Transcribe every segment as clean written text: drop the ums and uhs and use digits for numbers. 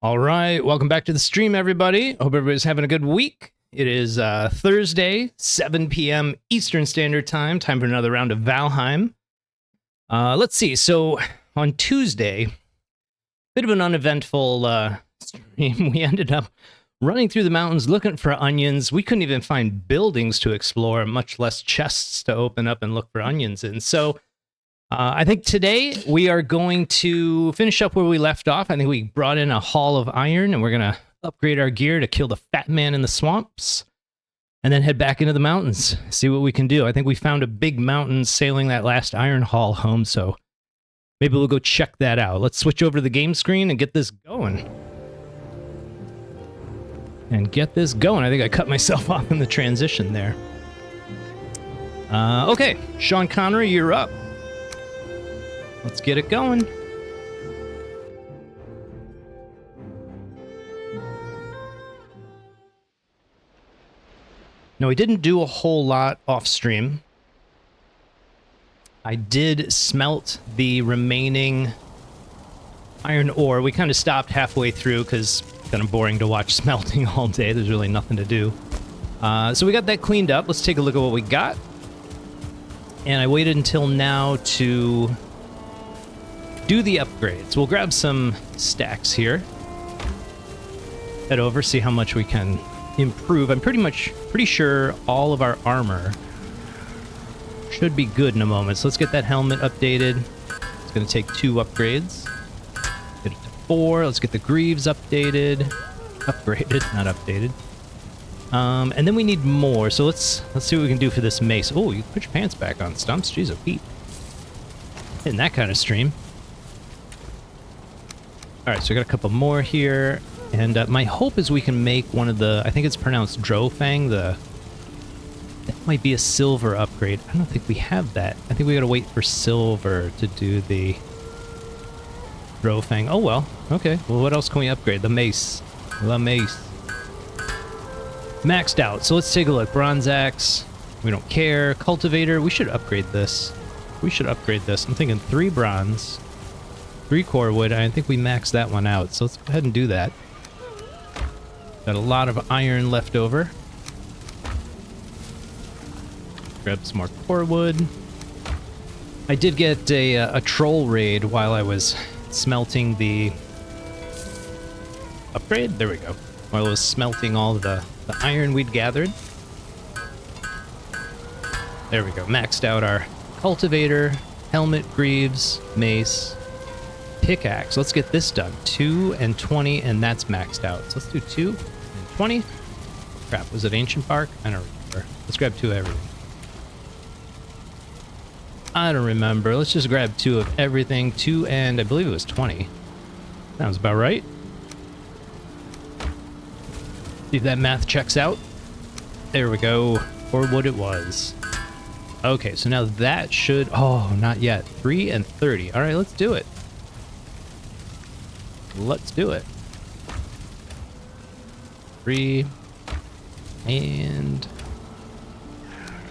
All right, welcome back to the stream, everybody. Hope everybody's having a good week. It is Thursday, 7 p.m. Eastern Standard Time. Time for another round of Valheim. Let's see. So on Tuesday, bit of an uneventful stream. We ended up running through the mountains looking for onions. We couldn't even find buildings to explore, much less chests to open up and look for onions in. So I think today we are going to finish up where we left off. I think we brought in a haul of iron and we're going to upgrade our gear to kill the fat man in the swamps and then head back into the mountains, see what we can do. I think we found a big mountain sailing that last iron haul home, so maybe we'll go check that out. Let's switch over to the game screen and get this going. I think I cut myself off in the transition there. Okay, Sean Connery, you're up. Let's get it going. No, we didn't do a whole lot off stream. I did smelt the remaining iron ore. We kind of stopped halfway through because it's kind of boring to watch smelting all day. There's really nothing to do. So we got that cleaned up. Let's take a look at what we got. And I waited until now to do the upgrades. We'll grab some stacks here. Head over, see how much we can improve. I'm pretty sure all of our armor should be good in a moment. So let's get that helmet updated. It's going to take 2 upgrades. Get it to 4. Let's get the greaves updated. Upgraded, not updated. And then we need more. So let's see what we can do for this mace. Oh, you put your pants back on, Stumps. Jeez, oh Pete. In that kind of stream. Alright, so we got a couple more here, and my hope is we can make one of the, I think it's pronounced Drofang, that might be a silver upgrade. I don't think we have that. I think we gotta wait for silver to do the Drofang. Oh well, okay. Well, what else can we upgrade? The mace. The mace. Maxed out, so let's take a look. Bronze axe, we don't care. Cultivator, we should upgrade this. I'm thinking 3 bronze. 3 core wood. I think we maxed that one out, so let's go ahead and do that. Got a lot of iron left over. Grab some more core wood. I did get a troll raid while I was smelting the upgrade. There we go. While I was smelting all the iron we'd gathered. There we go. Maxed out our cultivator, helmet, greaves, mace, pickaxe. Let's get this done. 2 and 20, and that's maxed out. So let's do 2 and 20. Crap, was it ancient bark? I don't remember. Let's grab 2 of everything. I don't remember. Let's just grab 2 of everything. 2 and I believe it was 20. Sounds about right. See if that math checks out. There we go. Or what it was. Okay, so now that should... Oh, not yet. 3 and 30. All right, let's do it. Let's do it. 3 and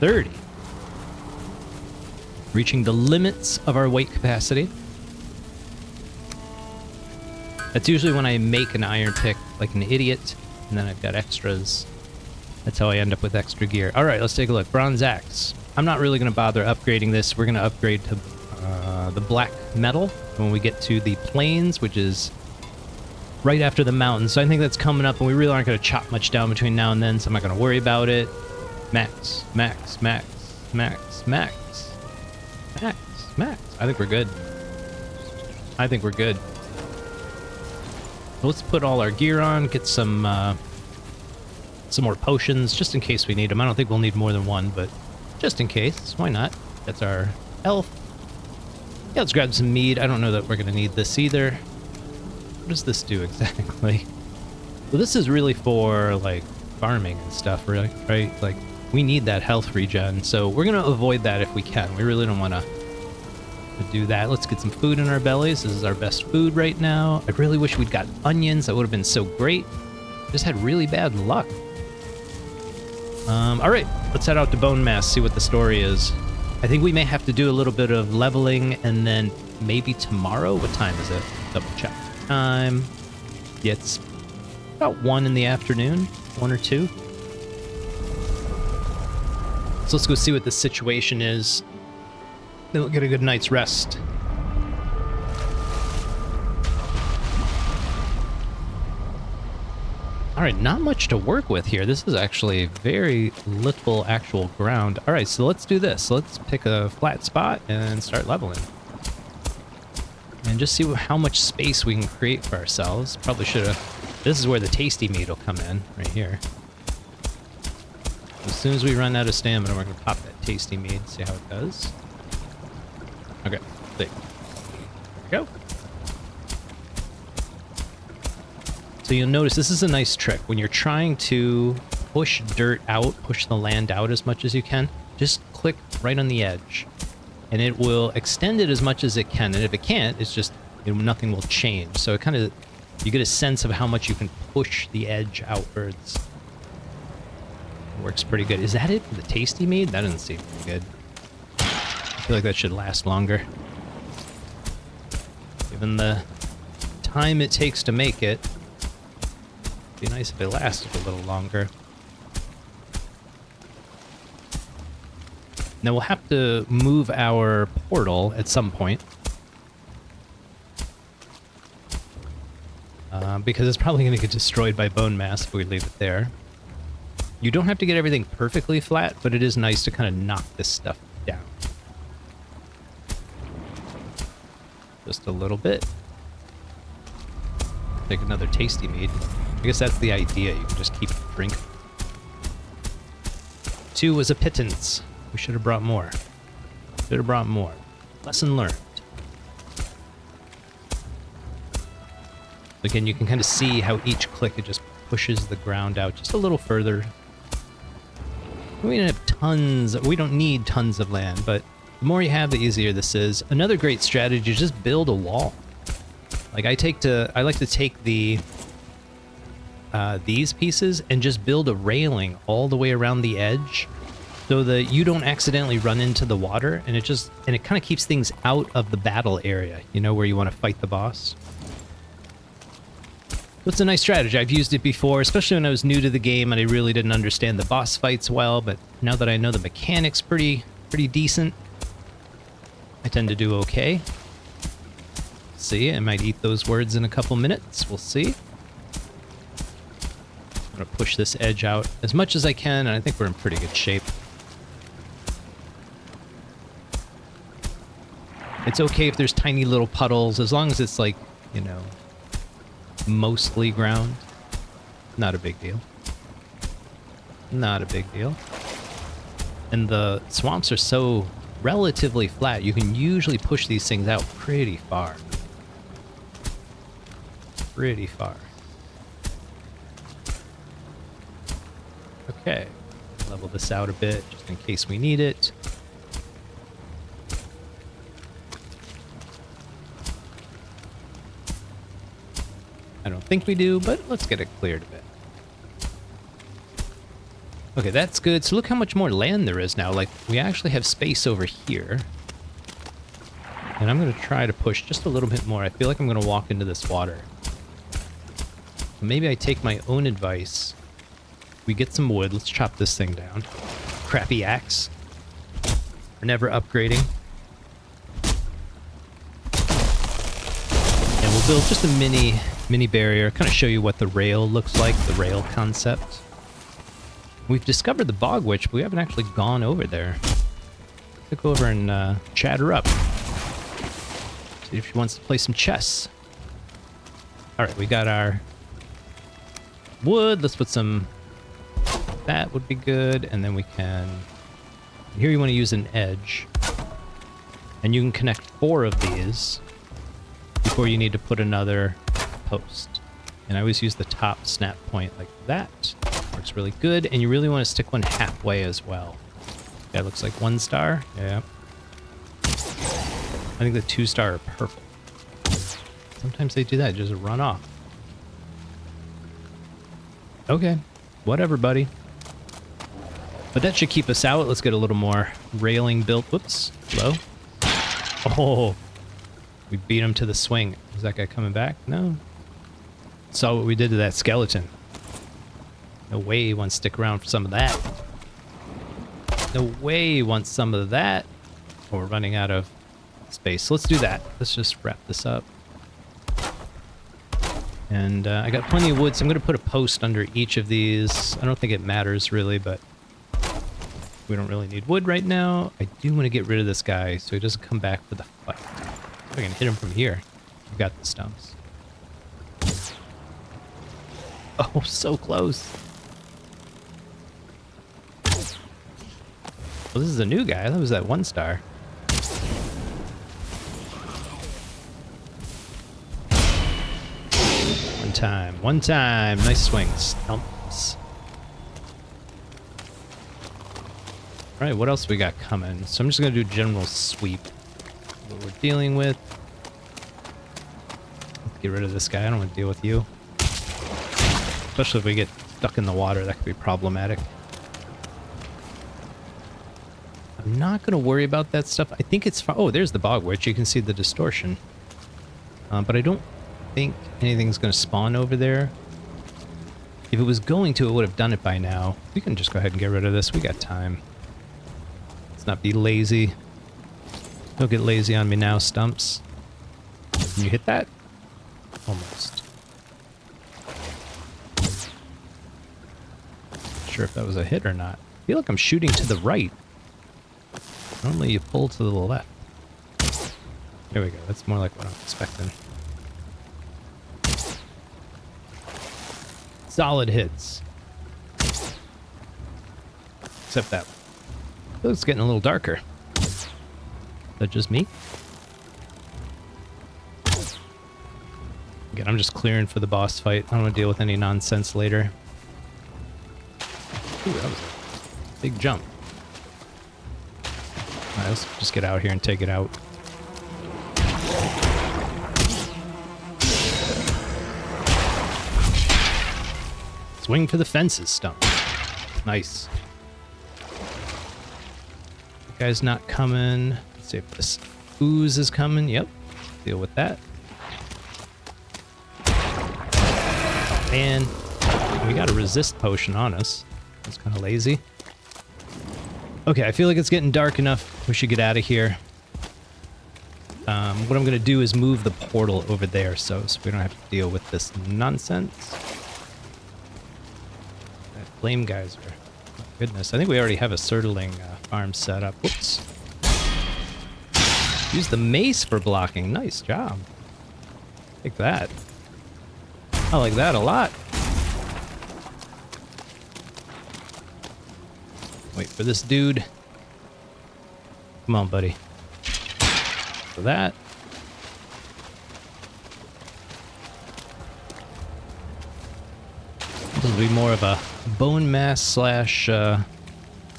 30. Reaching the limits of our weight capacity. That's usually when I make an iron pick like an idiot, and then I've got extras. That's how I end up with extra gear. All right, let's take a look. Bronze axe. I'm not really going to bother upgrading this. We're going to upgrade to the black metal when we get to the plains, which is right after the mountains. So I think that's coming up, and we really aren't going to chop much down between now and then, so I'm not going to worry about it. Max, max, max, max, max, max, max. I think we're good. Let's put all our gear on, get some more potions, just in case we need them. I don't think we'll need more than 1, but just in case, why not? That's our health. Yeah, let's grab some mead. I don't know that we're going to need this either. What does this do exactly? Well, this is really for, like, farming and stuff, really, right? Like, we need that health regen, so we're going to avoid that if we can. We really don't want to do that. Let's get some food in our bellies. This is our best food right now. I really wish we'd got onions. That would have been so great. Just had really bad luck. All right, let's head out to Bonemass, see what the story is. I think we may have to do a little bit of leveling, and then maybe tomorrow. What time is it? Double check. Time. Yeah, it's about 1 in the afternoon, 1 or 2. So let's go see what the situation is. Then we'll get a good night's rest. All right, not much to work with here. This is actually very little actual ground. All right, so let's do this. Let's pick a flat spot and start leveling. And just see how much space we can create for ourselves. Probably should have... This is where the tasty meat will come in, right here. As soon as we run out of stamina, we're going to pop that tasty meat, see how it does. Okay, there we go. So you'll notice this is a nice trick. When you're trying to push dirt out, push the land out as much as you can, just click right on the edge. And it will extend it as much as it can. And if it can't, it's just, you know, nothing will change. So it kind of, you get a sense of how much you can push the edge outwards. It works pretty good. Is that it for the tasty mead? That doesn't seem pretty good. I feel like that should last longer. Given the time it takes to make it, it'd be nice if it lasted a little longer. Now we'll have to move our portal at some point. Because it's probably going to get destroyed by Bonemass if we leave it there. You don't have to get everything perfectly flat, but it is nice to kind of knock this stuff down. Just a little bit. Take another tasty mead. I guess that's the idea. You can just keep drinking. 2 was a pittance. We should have brought more. Should have brought more. Lesson learned. Again, you can kind of see how each click, it just pushes the ground out just a little further. We don't have tons, we don't need tons of land, but the more you have, the easier this is. Another great strategy is just build a wall. Like I like to take the these pieces and just build a railing all the way around the edge so that you don't accidentally run into the water, and it kind of keeps things out of the battle area, you know, where you want to fight the boss. So it's a nice strategy. I've used it before, especially when I was new to the game and I really didn't understand the boss fights well, but now that I know the mechanics pretty decent, I tend to do okay. See, I might eat those words in a couple minutes. We'll see. I'm going to push this edge out as much as I can, and I think we're in pretty good shape. It's okay if there's tiny little puddles, as long as it's like, you know, mostly ground. Not a big deal. Not a big deal. And the swamps are so relatively flat, you can usually push these things out pretty far. Pretty far. Okay. Level this out a bit, just in case we need it. I don't think we do, but let's get it cleared a bit. Okay, that's good. So look how much more land there is now. Like, we actually have space over here. And I'm going to try to push just a little bit more. I feel like I'm going to walk into this water. Maybe I take my own advice. We get some wood. Let's chop this thing down. Crappy axe. We're never upgrading. And we'll build just a mini barrier, kind of show you what the rail looks like, the rail concept. We've discovered the bog witch, but we haven't actually gone over there. Let's go over and chat her up. See if she wants to play some chess. Alright, we got our wood. Let's put some... That would be good, and then we can... Here you want to use an edge. And you can connect 4 of these before you need to put another post. And I always use the top snap point like that. Works really good, and you really want to stick one halfway as well. That looks like 1 star. Yeah. I think the 2 star are purple. Sometimes they do that, just run off. Okay, whatever, buddy. But that should keep us out. Let's get a little more railing built. Whoops, low. Oh, we beat him to the swing. Is that guy coming back? No. Saw what we did to that skeleton. No way he wants to stick around for some of that. No way he wants some of that. Oh, we're running out of space. So let's do that. Let's just wrap this up. And I got plenty of wood, so I'm going to put a post under each of these. I don't think it matters really, but we don't really need wood right now. I do want to get rid of this guy so he doesn't come back for the fight. If I can hit him from here. We've got the stumps. Oh, so close. Well, this is a new guy. That was that 1 star. One time. Nice swing. Stumps. Alright, what else we got coming? So I'm just going to do general sweep. What we're dealing with. Let's get rid of this guy. I don't want to deal with you. Especially if we get stuck in the water, that could be problematic. I'm not going to worry about that stuff. I think it's fine. Oh, there's the bog witch. You can see the distortion. But I don't think anything's going to spawn over there. If it was going to, it would have done it by now. We can just go ahead and get rid of this. We got time. Let's not be lazy. Don't get lazy on me now, Stumps. Can you hit that? Almost. Not sure if that was a hit or not. I feel like I'm shooting to the right. Normally you pull to the left. There we go. That's more like what I'm expecting. Solid hits. Except that one. It's getting a little darker. Is that just me? Again, I'm just clearing for the boss fight. I don't want to deal with any nonsense later. Ooh, that was a big jump. Alright, let's just get out here and take it out. Swing for the fences, Stump. Nice. That guy's not coming. Let's see if this ooze is coming. Yep. Deal with that. Oh, man. We got a resist potion on us. That's kind of lazy. Okay, I feel like it's getting dark enough. We should get out of here. What I'm going to do is move the portal over there so we don't have to deal with this nonsense. Flame geyser. Oh, goodness, I think we already have a Surtling farm set up. Whoops. Use the mace for blocking. Nice job. Take that. I like that a lot. Wait for this dude. Come on, buddy. For that. This will be more of a Bonemass slash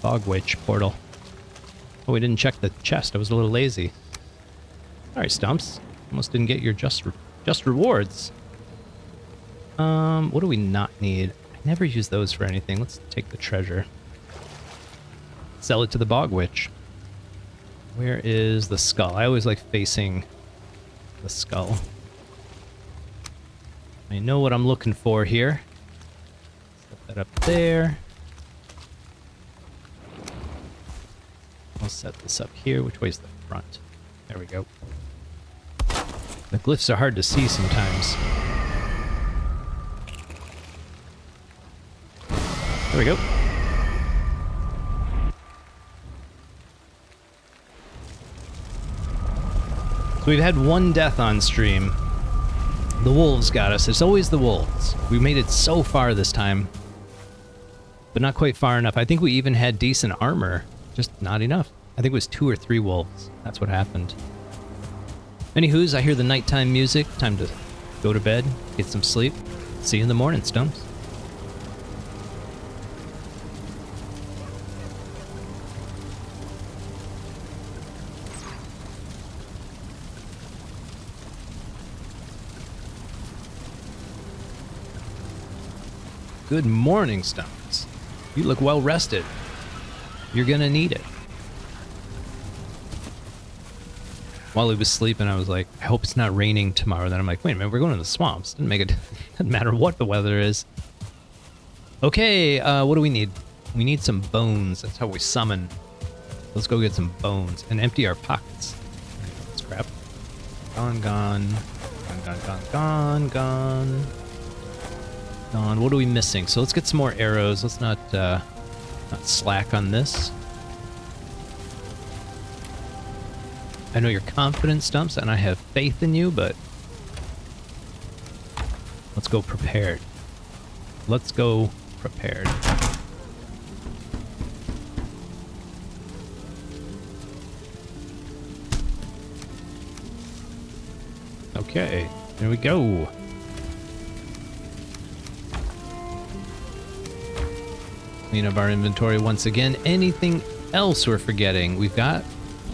Bog Witch portal. Oh, we didn't check the chest. I was a little lazy. Alright, Stumps. Almost didn't get your just rewards. What do we not need? I never use those for anything. Let's take the treasure. Sell it to the Bog Witch. Where is the skull? I always like facing the skull. I know what I'm looking for here. Set that up there. I'll set this up here. Which way's the front? There we go. The glyphs are hard to see sometimes. There we go. So we've had one death on stream. The wolves got us. It's always the wolves. We made it so far this time. But not quite far enough. I think we even had decent armor. Just not enough. I think it was 2 or 3 wolves. That's what happened. Anywho's, I hear the nighttime music. Time to go to bed, get some sleep. See you in the morning, Stumps. Good morning, Stumps. You look well rested. You're gonna need it. while he was sleeping, I was like, I hope it's not raining tomorrow. Then I'm like, wait a minute, we're going to the swamps. Doesn't make it, doesn't matter what the weather is. Okay, what do we need? We need some bones. That's how we summon. Let's go get some bones and empty our pockets. Scrap. Gone, gone. Gone, gone, gone, gone. Gone. What are we missing? So let's get some more arrows. Let's not slack on this. I know you're confident, Stumps, and I have faith in you, but let's go prepared. Let's go prepared. Okay, there we go. Clean up our inventory once again. Anything else we're forgetting? We've got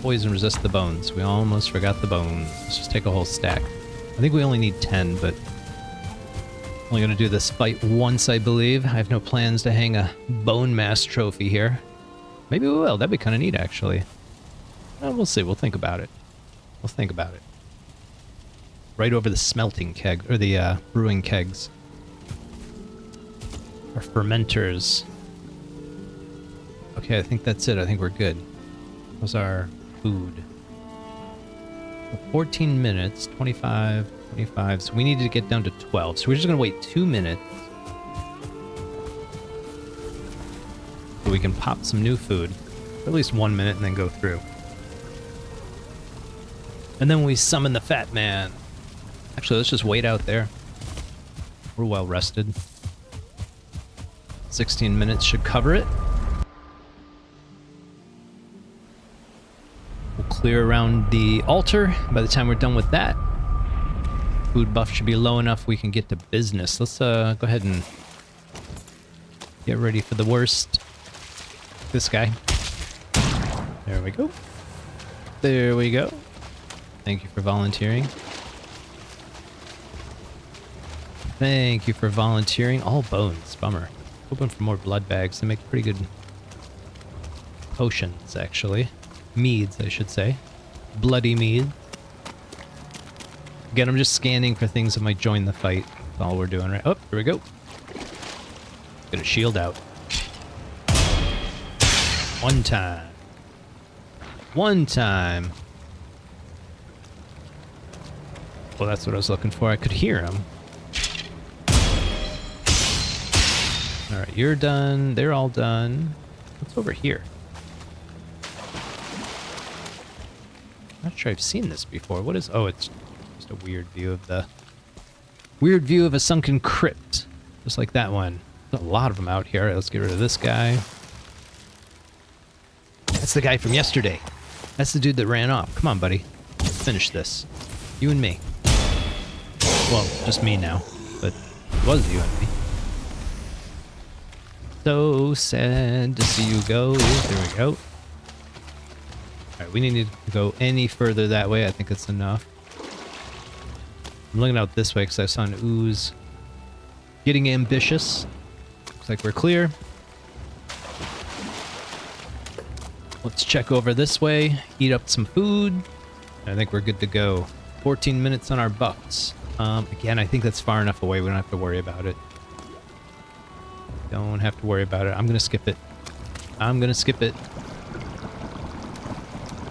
poison resist the bones. We almost forgot the bones. Let's just take a whole stack. I think we only need 10, but only gonna do this fight once, I believe. I have no plans to hang a Bonemass trophy here. Maybe we will. That'd be kind of neat, actually. We'll see. We'll think about it. We'll think about it. Right over the smelting keg, or the brewing kegs. Our fermenters. Okay, I think that's it. I think we're good. How's our food? 14 minutes, 25, 25. So we need to get down to 12. So we're just going to wait 2 minutes. So we can pop some new food. For at least 1 minute and then go through. And then we summon the fat man. Actually, let's just wait out there. We're well rested. 16 minutes should cover it. We'll clear around the altar. By the time we're done with that, food buff should be low enough we can get to business. Let's go ahead and get ready for the worst. This guy. There we go. There we go. Thank you for volunteering. Thank you for volunteering. All bones. Bummer. Hoping for more blood bags. They make pretty good potions, actually. Meads, I should say. Bloody mead. Again, I'm just scanning for things that might join the fight. That's all we're doing, right? Oh, here we go. Get a shield out. One time. One time. Well, that's what I was looking for. I could hear him. Alright, you're done. They're all done. What's over here? Not sure I've seen this before. What is... Oh, it's just a weird view of the... Weird view of a sunken crypt. Just like that one. There's a lot of them out here. Alright, let's get rid of this guy. That's the guy from yesterday. That's the dude that ran off. Come on, buddy. Let's finish this. You and me. Well, just me now. But it was you and me. So sad to see you go. There we go. Alright, we need to go any further that way. I think it's enough. I'm looking out this way because I saw an ooze getting ambitious. Looks like we're clear. Let's check over this way, eat up some food. I think we're good to go. 14 minutes on our bucks. Again, I think that's far enough away. We don't have to worry about it. Don't have to worry about it. I'm gonna skip it. I'm gonna skip it.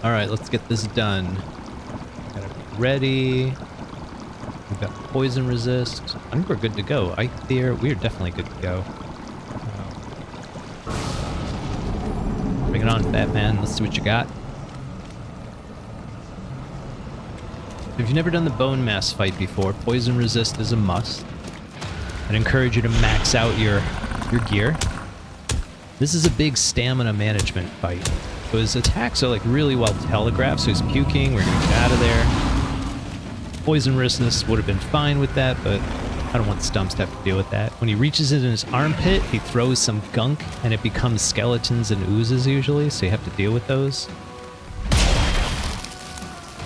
Alright, let's get this done. Gotta be ready. We've got poison resist. I think we're good to go. We're definitely good to go. Bring it on, Batman. Let's see what you got. If you've never done the Bonemass fight before, poison resist is a must. I'd encourage you to max out your gear. This is a big stamina management fight. So his attacks are like really well telegraphed, so he's puking, we're gonna get out of there. Poison resistance would have been fine with that, but I don't want Stumps to have to deal with that. When he reaches it in his armpit, he throws some gunk, and it becomes skeletons and oozes usually, so you have to deal with those.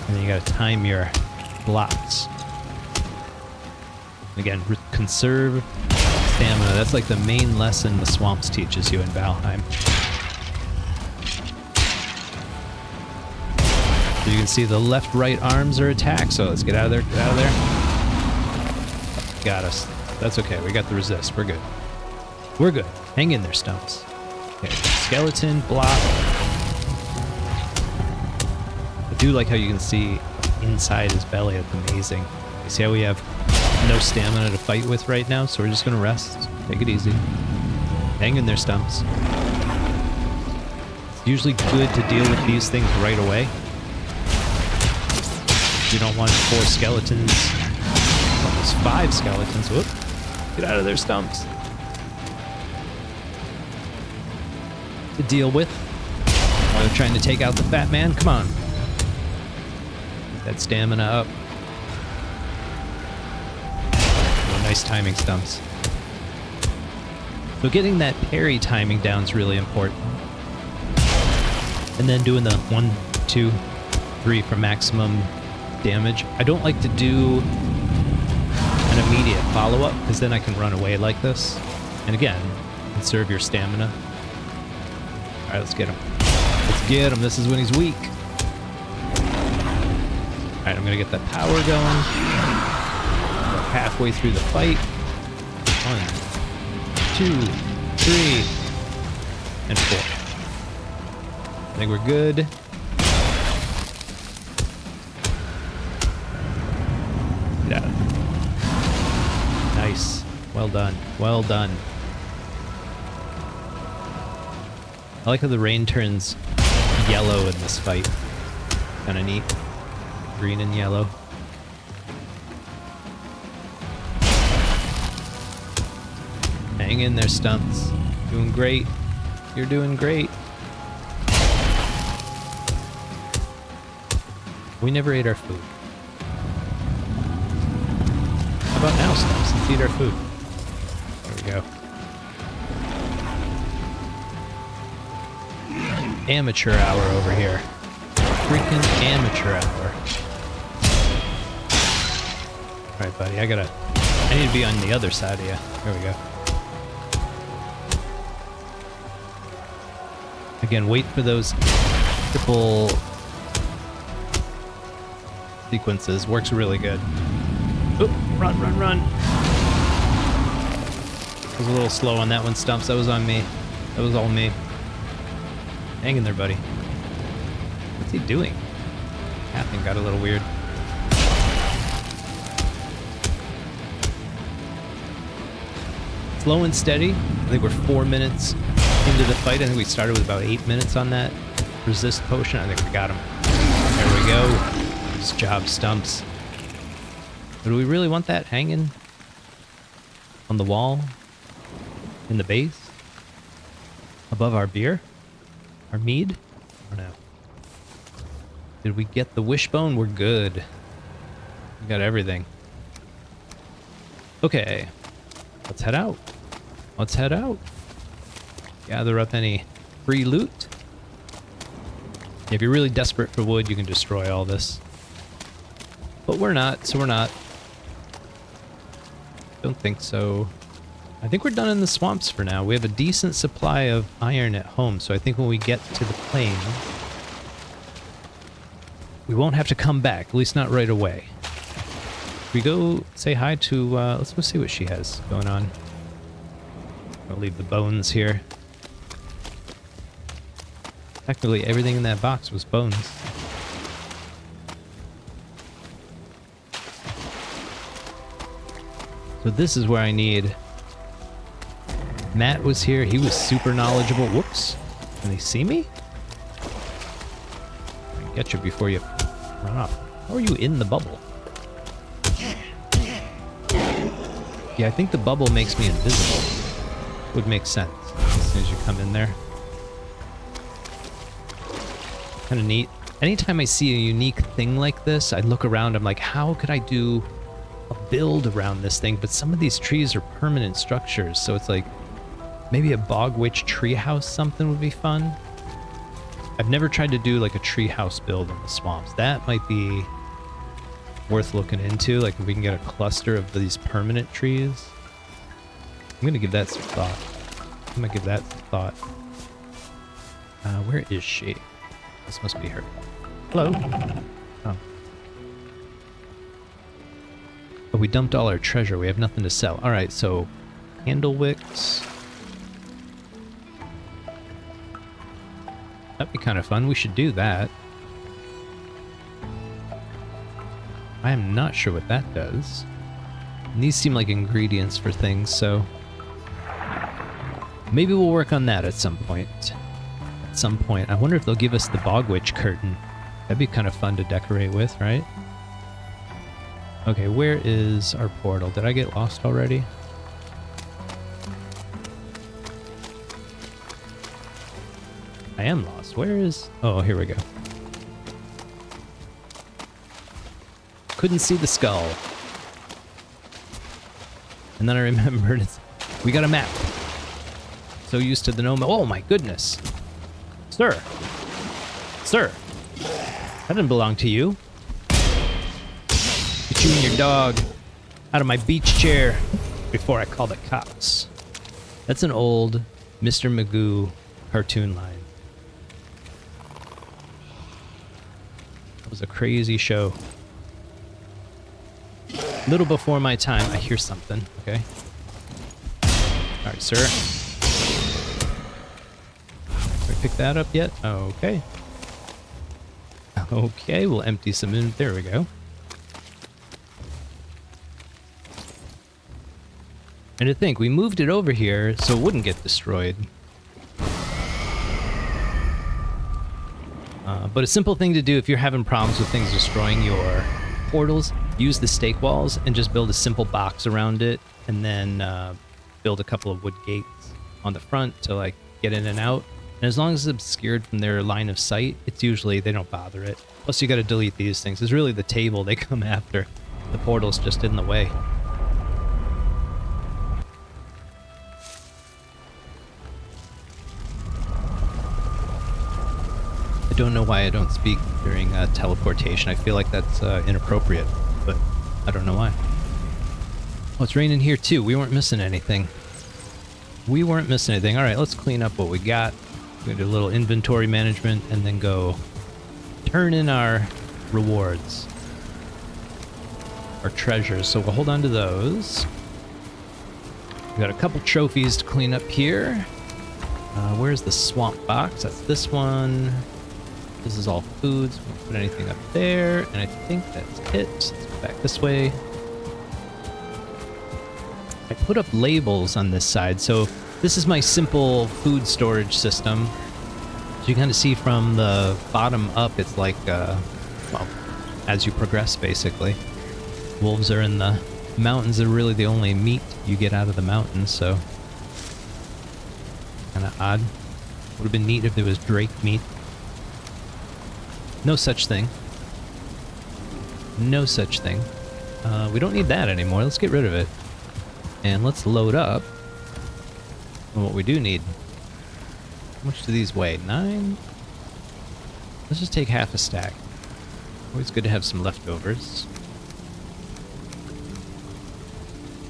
And then you gotta time your blocks. Again, conserve stamina. That's like the main lesson the swamps teaches you in Valheim. You can see the left, right arms are attacked, so let's get out of there, get out of there. Got us. That's okay, we got the resist, we're good. We're good. Hang in there, Stumps. Okay, skeleton, block. I do like how you can see inside his belly, it's amazing. You see how we have no stamina to fight with right now, so we're just gonna rest. Take it easy. Hang in there, Stumps. It's usually good to deal with these things right away. You don't want 4 skeletons, almost 5 skeletons. Whoop. Get out of there, Stumps. To deal with. While they're trying to take out the fat man. Come on. Get that stamina up. Oh, nice timing, Stumps. So getting that parry timing down is really important. And then doing the 1, 2, 3 for maximum damage. I don't like to do an immediate follow-up because then I can run away like this. And again, conserve your stamina. Alright, let's get him. Let's get him. This is when he's weak. Alright, I'm gonna get that power going. We're halfway through the fight. 1, 2, 3, and 4. I think we're good. Get out. Nice. Well done. Well done. I like how the rain turns yellow in this fight. Kind of neat. Green and yellow. Hang in there, Stumps. Doing great. You're doing great. We never ate our food. How about now, Stumps? Let's eat our food. There we go. Amateur hour over here. Freaking amateur hour. Alright, buddy, I need to be on the other side of you. There we go. Again, wait for those triple sequences. Works really good. Oop, run, run, run. I was a little slow on that one, Stumps. That was on me. That was all me. Hang in there, buddy. What's he doing? Pathing got a little weird. Slow and steady. I think we're 4 minutes into the fight. I think we started with about 8 minutes on that resist potion. I think we got him. There we go. Nice job, Stumps. But do we really want that hanging on the wall? In the base? Above our beer? Our mead? Or no? Did we get the wishbone? We're good. We got everything. Okay. Let's head out. Let's head out. Gather up any free loot. If you're really desperate for wood, you can destroy all this. But we're not, so we're not. Don't think so. I think we're done in the swamps for now. We have a decent supply of iron at home, so I think when we get to the plain, we won't have to come back, at least not right away. We go say hi to, let's go see what she has going on. I'll leave the bones here. Technically, everything in that box was bones. So this is where I need... Matt was here. He was super knowledgeable. Whoops. Can they see me? I get you before you run off. How are you in the bubble? Yeah, I think the bubble makes me invisible. Would make sense as soon as you come in there. Kind of neat. Anytime I see a unique thing like this, I look around, I'm like, how could I do a build around this thing? But some of these trees are permanent structures, so it's like, maybe a bog witch treehouse something would be fun. I've never tried to do like a treehouse build in the swamps. That might be worth looking into, like if we can get a cluster of these permanent trees. I'm gonna give that some thought. I'm gonna give that some thought. Where is she? This must be her. Hello? Oh. Oh, we dumped all our treasure. We have nothing to sell. Alright, so candle wicks. That'd be kind of fun. We should do that. I am not sure what that does. And these seem like ingredients for things, so maybe we'll work on that at some point. At some point. I wonder if they'll give us the Bog Witch curtain. That'd be kind of fun to decorate with, right? Okay, where is our portal? Did I get lost already? I am lost. Where is... Oh, here we go. Couldn't see the skull. And then I remembered we got a map. So used to the no... Oh my goodness. Sir. Sir. That didn't belong to you. Get you and your dog out of my beach chair before I call the cops. That's an old Mr. Magoo cartoon line. That was a crazy show. Little before my time. I hear something. Okay. Alright, sir. Did I pick that up yet? Okay. Okay, we'll empty some in. There we go. And to think, we moved it over here so it wouldn't get destroyed. But a simple thing to do if you're having problems with things destroying your portals, use the stake walls and just build a simple box around it, and then build a couple of wood gates on the front to like get in and out. And as long as it's obscured from their line of sight, it's usually, they don't bother it. Plus you gotta delete these things. It's really the table they come after. The portal's just in the way. I don't know why I don't speak during teleportation. I feel like that's inappropriate, but I don't know why. Oh, it's raining here too. We weren't missing anything. We weren't missing anything. All right, let's clean up what we got. We're gonna do a little inventory management and then go turn in our rewards. Our treasures. So we'll hold on to those. We got a couple trophies to clean up here. Where's the swamp box? That's this one. This is all foods. We won't put anything up there, and I think that's it. Let's go back this way. I put up labels on this side, so this is my simple food storage system. So you kind of see from the bottom up, it's like, well, as you progress, basically. Wolves are in the mountains. They're really the only meat you get out of the mountains, so kind of odd. Would have been neat if there was drake meat. No such thing. No such thing. We don't need that anymore. Let's get rid of it. And let's load up on what we do need. How much do these weigh? 9? Let's just take half a stack. Always good to have some leftovers.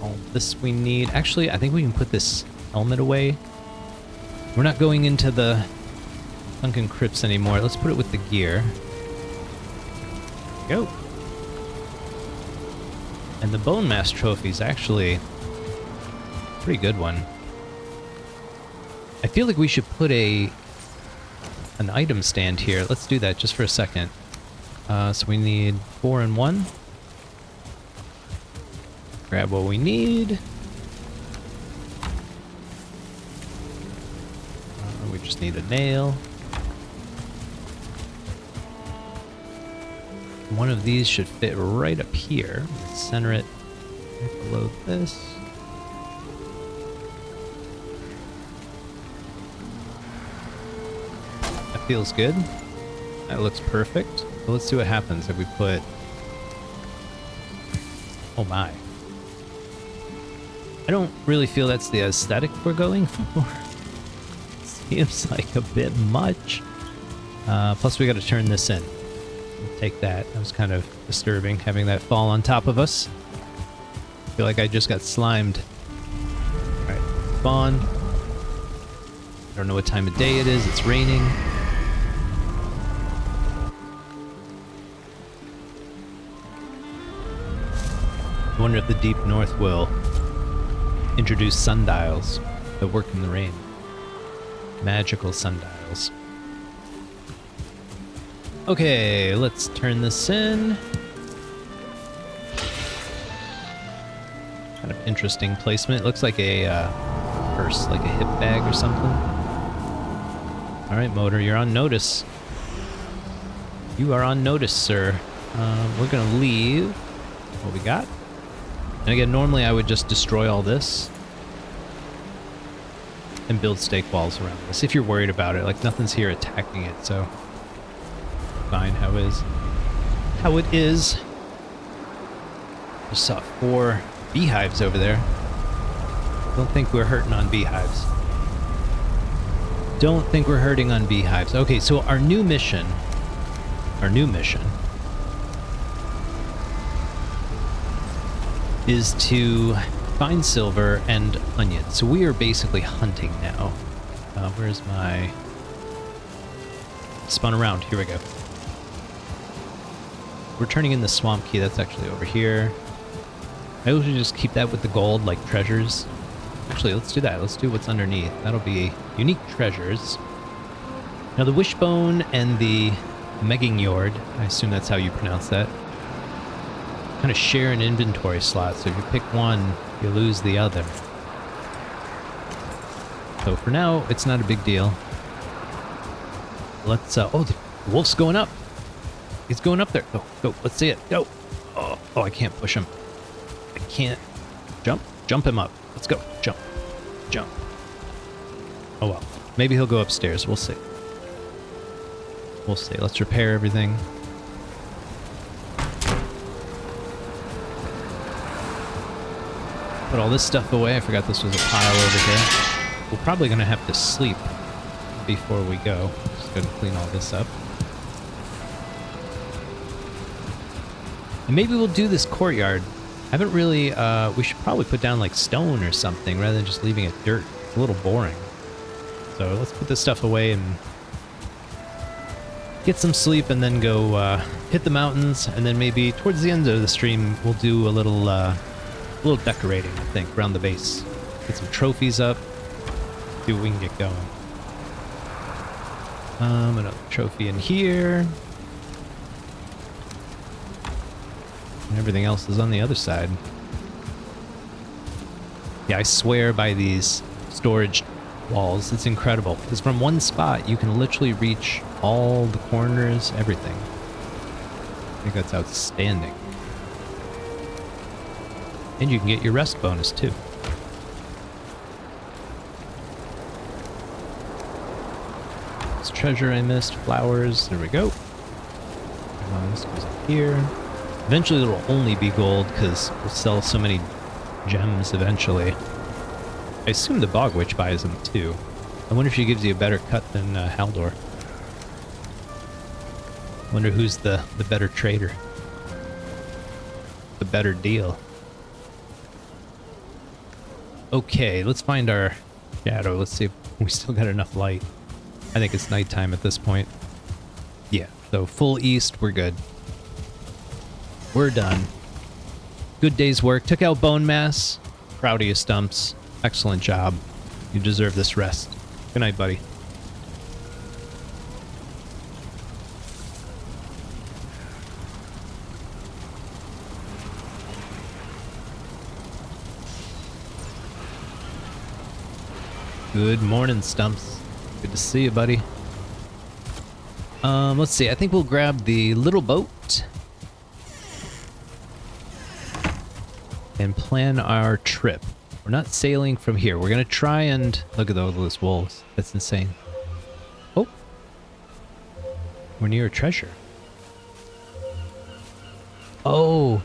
All this we need. Actually, I think we can put this helmet away. We're not going into the sunken crypts anymore. Let's put it with the gear. Go. And the Bonemass trophy is actually a pretty good one. I feel like we should put an item stand here. Let's do that just for a second. So we need 4 and 1. Grab what we need. We just need a nail. One of these should fit right up here. Let's center it below this. That feels good. That looks perfect. So let's see what happens if we put... Oh my. I don't really feel that's the aesthetic we're going for. Seems like a bit much. Plus we gotta turn this in. We'll take that. That was kind of disturbing, having that fall on top of us. I feel like I just got slimed. Alright, spawn. I don't know what time of day it is. It's raining. I wonder if the deep north will introduce sundials that work in the rain. Magical sundials. Okay, let's turn this in. Kind of interesting placement. It looks like a purse, like a hip bag or something. All right, motor, you're on notice. You are on notice, sir. We're gonna leave what we got. And again, normally I would just destroy all this and build stake walls around this, if you're worried about it. Like, nothing's here attacking it, so fine how it is. Just saw 4 beehives over there. Don't think we're hurting on beehives. Don't think we're hurting on beehives. Okay, so our new mission is to find silver and onions. So we are basically hunting now. Where's my... Spun around. Here we go. We're turning in the swamp key. That's actually over here. I usually just keep that with the gold, like treasures. Actually, let's do that. Let's do what's underneath. That'll be unique treasures. Now, the wishbone and the Megingjord, I assume that's how you pronounce that, kind of share an inventory slot. So if you pick one, you lose the other. So for now, it's not a big deal. Let's, oh, the wolf's going up. He's going up there. Go, go, let's see it. Go. Oh, I can't push him. I can't. Jump. Jump him up. Let's go. Jump. Jump. Oh well. Maybe he'll go upstairs. We'll see. We'll see. Let's repair everything. Put all this stuff away. I forgot this was a pile over here. We're probably going to have to sleep before we go. Just going to clean all this up. And maybe we'll do this courtyard. I haven't really, we should probably put down like stone or something rather than just leaving it dirt. It's a little boring. So let's put this stuff away and get some sleep and then go hit the mountains. And then maybe towards the end of the stream, we'll do a little decorating, I think, around the base. Get some trophies up. See what we can get going. Another trophy in here. And everything else is on the other side. Yeah, I swear by these storage walls. It's incredible. Because from one spot, you can literally reach all the corners, everything. I think that's outstanding. And you can get your rest bonus, too. This treasure I missed. Flowers. There we go. This goes up here. Eventually it'll only be gold because we'll sell so many gems eventually. I assume the Bog Witch buys them too. I wonder if she gives you a better cut than Haldor. Wonder who's the better trader. The better deal. Okay, let's find our shadow. Let's see if we still got enough light. I think it's nighttime at this point. Yeah, so full east, we're good. We're done. Good day's work. Took out Bonemass. Proud of you, Stumps. Excellent job. You deserve this rest. Good night, buddy. Good morning, Stumps. Good to see you, buddy. Let's see. I think we'll grab the little boat and plan our trip. We're not sailing from here. We're gonna try and look at all those wolves. That's insane. Oh, we're near a treasure. Oh,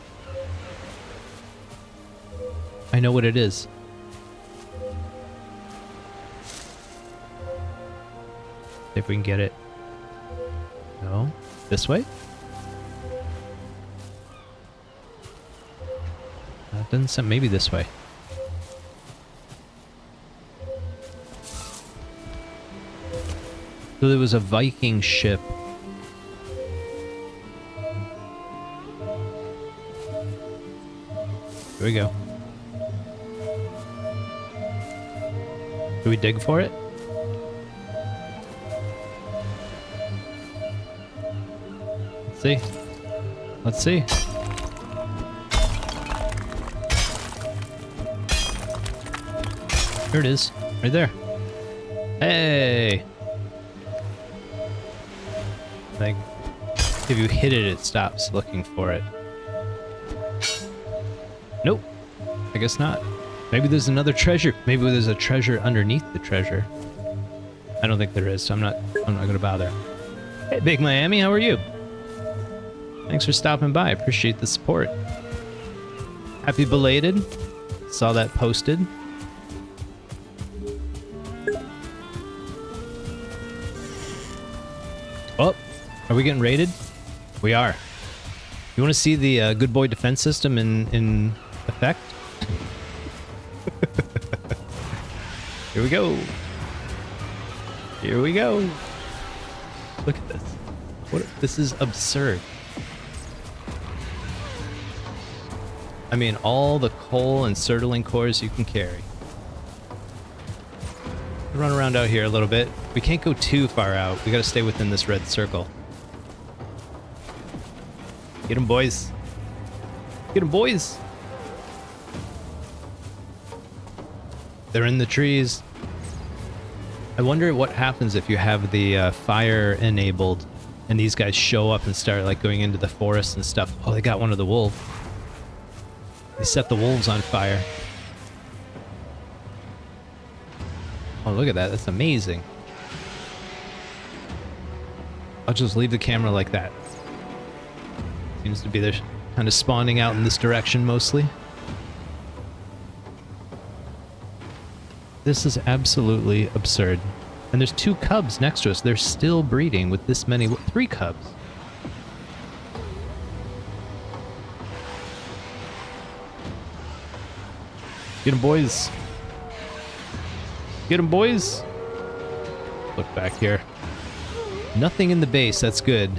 I know what it is. See if we can get it. No, this way. That doesn't sound. Maybe this way. So there was a Viking ship. we go. Do we dig for it? Let's see. Let's see. Here it is. Right there. Hey! Like, if you hit it, it stops looking for it. Nope. I guess not. Maybe there's another treasure. Maybe there's a treasure underneath the treasure. I don't think there is, so I'm not gonna bother. Hey, Big Miami, how are you? Thanks for stopping by. I appreciate the support. Happy belated. Saw that posted. Oh, are we getting raided? We are. You want to see the good boy defense system in effect? Here we go. Here we go. Look at this. This is absurd. I mean, all the coal and Surtling cores you can carry. Run around out here a little bit. We can't go too far out. We gotta stay within this red circle. Get them, boys. Get them, boys. They're in the trees. I wonder what happens if you have the fire enabled and these guys show up and start like going into the forest and stuff. Oh, they got one of the wolves. They set the wolves on fire. Oh, look at that. That's amazing. I'll just leave the camera like that. Seems to be they're kind of spawning out in this direction mostly. This is absolutely absurd. And there's 2 cubs next to us. They're still breeding with this many. 3 cubs. Get them, boys. Get them, boys. Look back here. Nothing in the base. That's good.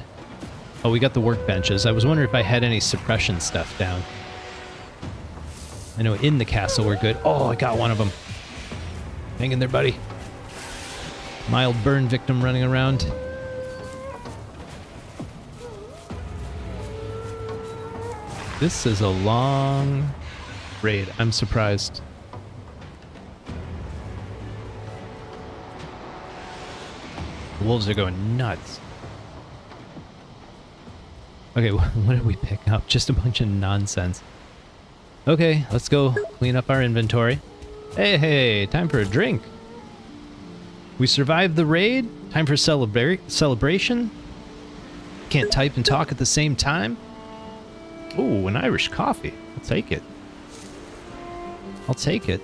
Oh, we got the workbenches. I was wondering if I had any suppression stuff down. I know in the castle we're good. Oh, I got one of them. Hang in there, buddy. Mild burn victim running around. This is a long raid. I'm surprised. The wolves are going nuts. Okay, what did we pick up? Just a bunch of nonsense. Okay, let's go clean up our inventory. Hey, time for a drink. We survived the raid. Time for celebration. Can't type and talk at the same time. Ooh, an Irish coffee. I'll take it. I'll take it.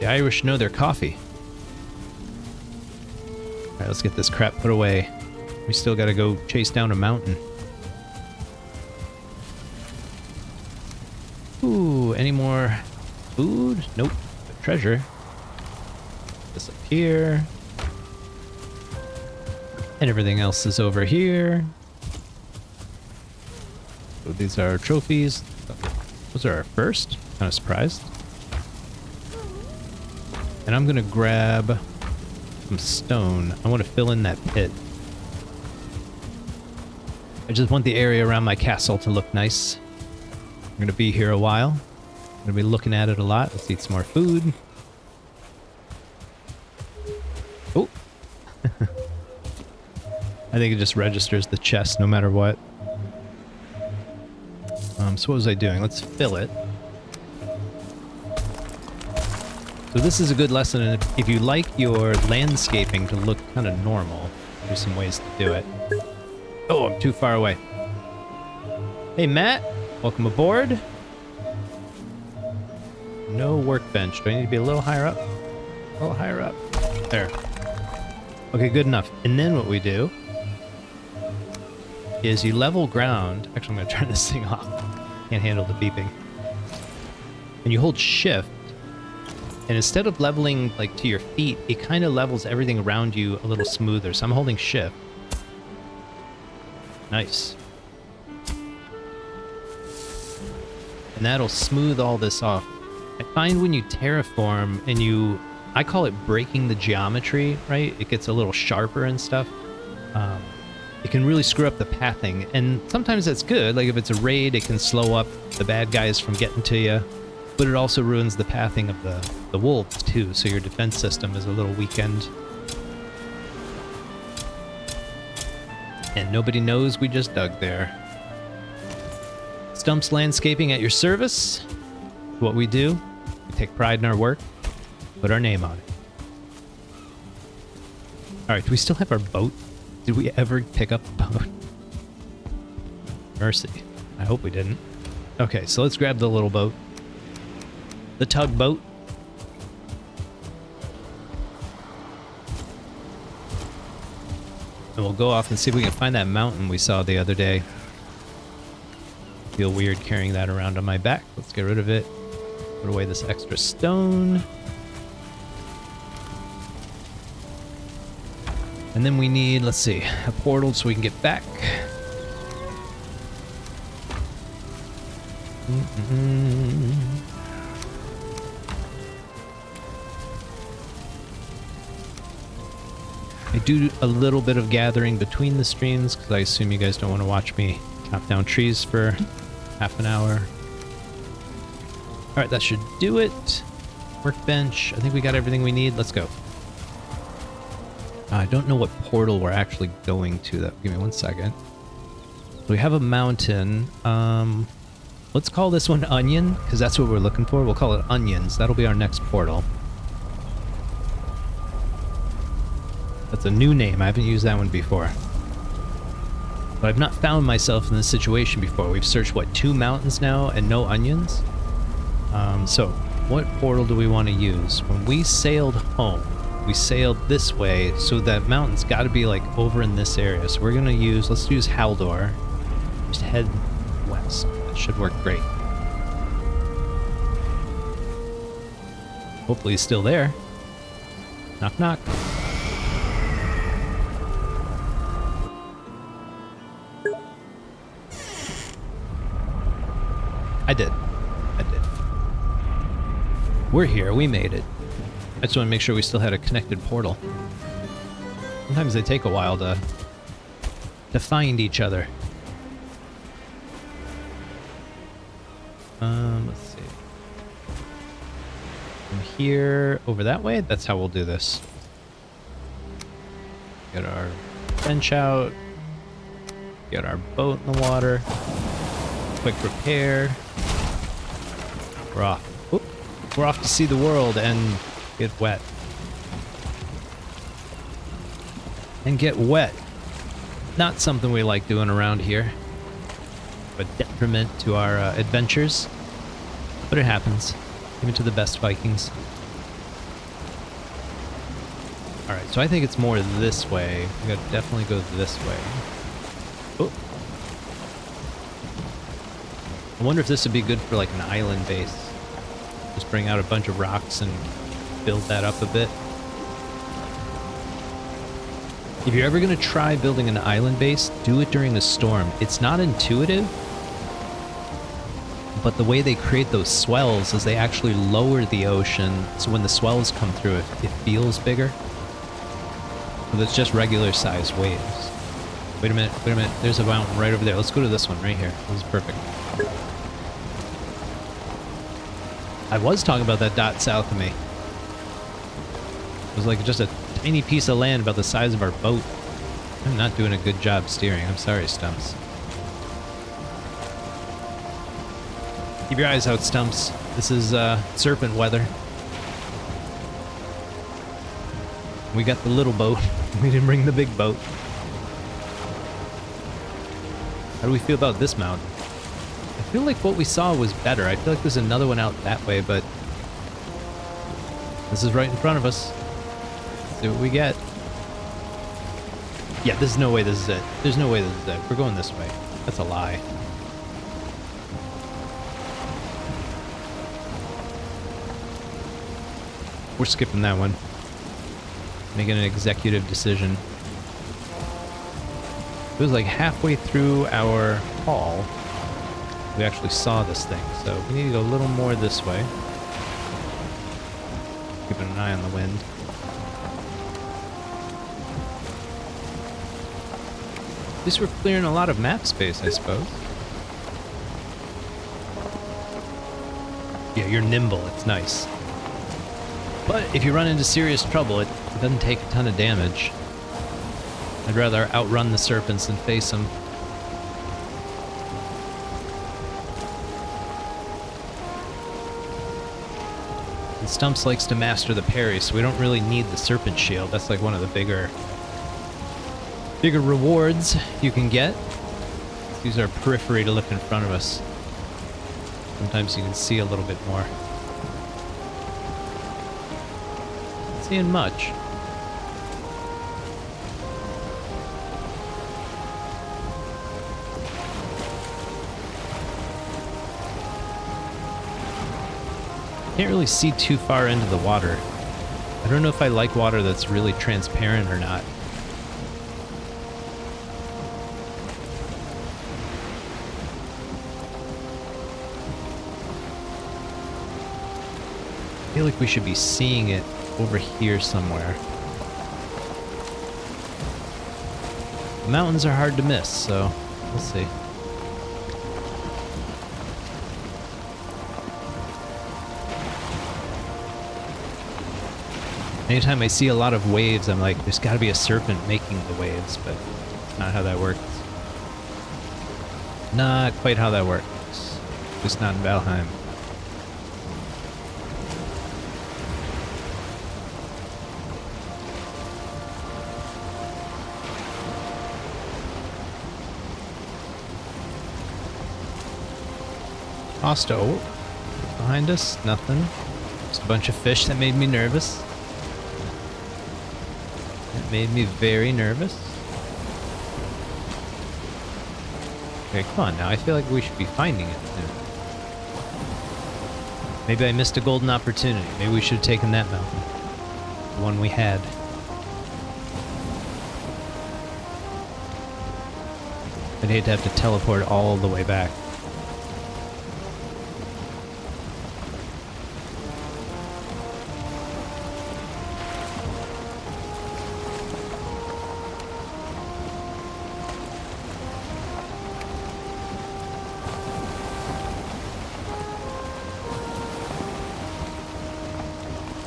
The Irish know their coffee. Alright, let's get this crap put away. We still gotta go chase down a mountain. Ooh, any more food? Nope. But treasure. This up here. And everything else is over here. So these are our trophies. Those are our first. Kind of surprised. And I'm gonna grab some stone. I want to fill in that pit. I just want the area around my castle to look nice. I'm gonna be here a while. I'm gonna be looking at it a lot. Let's eat some more food. Oh. I think it just registers the chest no matter what. So what was I doing? Let's fill it. So this is a good lesson, and if you like your landscaping to look kind of normal, there's some ways to do it. Oh, I'm too far away. Hey, Matt. Welcome aboard. No workbench. Do I need to be a little higher up? A little higher up. There. Okay, good enough. And then what we do is you level ground. Actually, I'm going to turn this thing off. Can't handle the beeping. And you hold shift. And instead of leveling like to your feet, it kind of levels everything around you a little smoother. So I'm holding shift. Nice. and that'll smooth all this off. I find when you terraform and I call it breaking the geometry, right? It gets a little sharper and stuff. It can really screw up the pathing, and sometimes that's good. Like if it's a raid, it can slow up the bad guys from getting to you, but it also ruins the pathing of the wolves too, so your defense system is a little weakened. And nobody knows we just dug there. Stumps Landscaping at your service. What we do, we take pride in our work, put our name on it. Alright, do we still have our boat? Did we ever pick up the boat? Mercy. I hope we didn't. Okay, so let's grab the little boat. The tugboat. And we'll go off and see if we can find that mountain we saw the other day. Feel weird carrying that around on my back. Let's get rid of it. Put away this extra stone. And then we need, let's see, a portal so we can get back. I do a little bit of gathering between the streams because I assume you guys don't want to watch me chop down trees for half an hour. Alright, that should do it. Workbench. I think we got everything we need. Let's go. I don't know what portal we're actually going to, though. Give me 1 second. So we have a mountain. Let's call this one Onion, because that's what we're looking for. We'll call it Onions. That'll be our next portal. That's a new name. I haven't used that one before. But I've not found myself in this situation before. We've searched, what, 2 mountains now and no onions? So, what portal do we want to use? When we sailed home, we sailed this way, so that mountain's got to be like over in this area. So we're gonna let's use Haldor. Just head west. That should work great. Hopefully he's still there. Knock knock. I did. We're here, we made it. I just want to make sure we still had a connected portal. Sometimes they take a while to find each other. Let's see. From here over that way, that's how we'll do this. Get our bench out. Get our boat in the water. Quick repair. We're off. Oop. We're off to see the world and get wet. And get wet. Not something we like doing around here. A detriment to our adventures. But it happens. Even to the best Vikings. Alright, so I think it's more this way. We gotta definitely go this way. Oh. I wonder if this would be good for like an island base. Just bring out a bunch of rocks and build that up a bit. If you're ever going to try building an island base, do it during a storm. It's not intuitive, but the way they create those swells is they actually lower the ocean, so when the swells come through, it feels bigger. But it's just regular sized waves. Wait a minute, there's a mountain right over there. Let's go to this one right here. This is perfect. I was talking about that dot south of me. It was like just a tiny piece of land about the size of our boat. I'm not doing a good job steering. I'm sorry, Stumps. Keep your eyes out, Stumps. This is serpent weather. We got the little boat. We didn't bring the big boat. How do we feel about this mountain? I feel like what we saw was better. I feel like there's another one out that way, but this is right in front of us. Let's see what we get. Yeah, there's no way this is it. There's no way this is it. We're going this way. That's a lie. We're skipping that one. Making an executive decision. It was like halfway through our haul. We actually saw this thing, so we need to go a little more this way. Keeping an eye on the wind. At least we're clearing a lot of map space, I suppose. Yeah, you're nimble. It's nice. But if you run into serious trouble, it doesn't take a ton of damage. I'd rather outrun the serpents than face them. And Stumps likes to master the parry, so we don't really need the serpent shield. That's like one of the bigger rewards you can get. Use our periphery to look in front of us. Sometimes you can see a little bit more. Not seeing much. Can't really see too far into the water. I don't know if I like water that's really transparent or not. I feel like we should be seeing it over here somewhere. The mountains are hard to miss, so we'll see. Anytime I see a lot of waves, I'm like, there's got to be a serpent making the waves, but that's not how that works. Not quite how that works. Just not in Valheim. Osto. Behind us? Nothing. Just a bunch of fish that made me nervous. That made me very nervous. Okay, come on now. I feel like we should be finding it soon. Maybe I missed a golden opportunity. Maybe we should have taken that mountain. The one we had. I'd hate to have to teleport all the way back.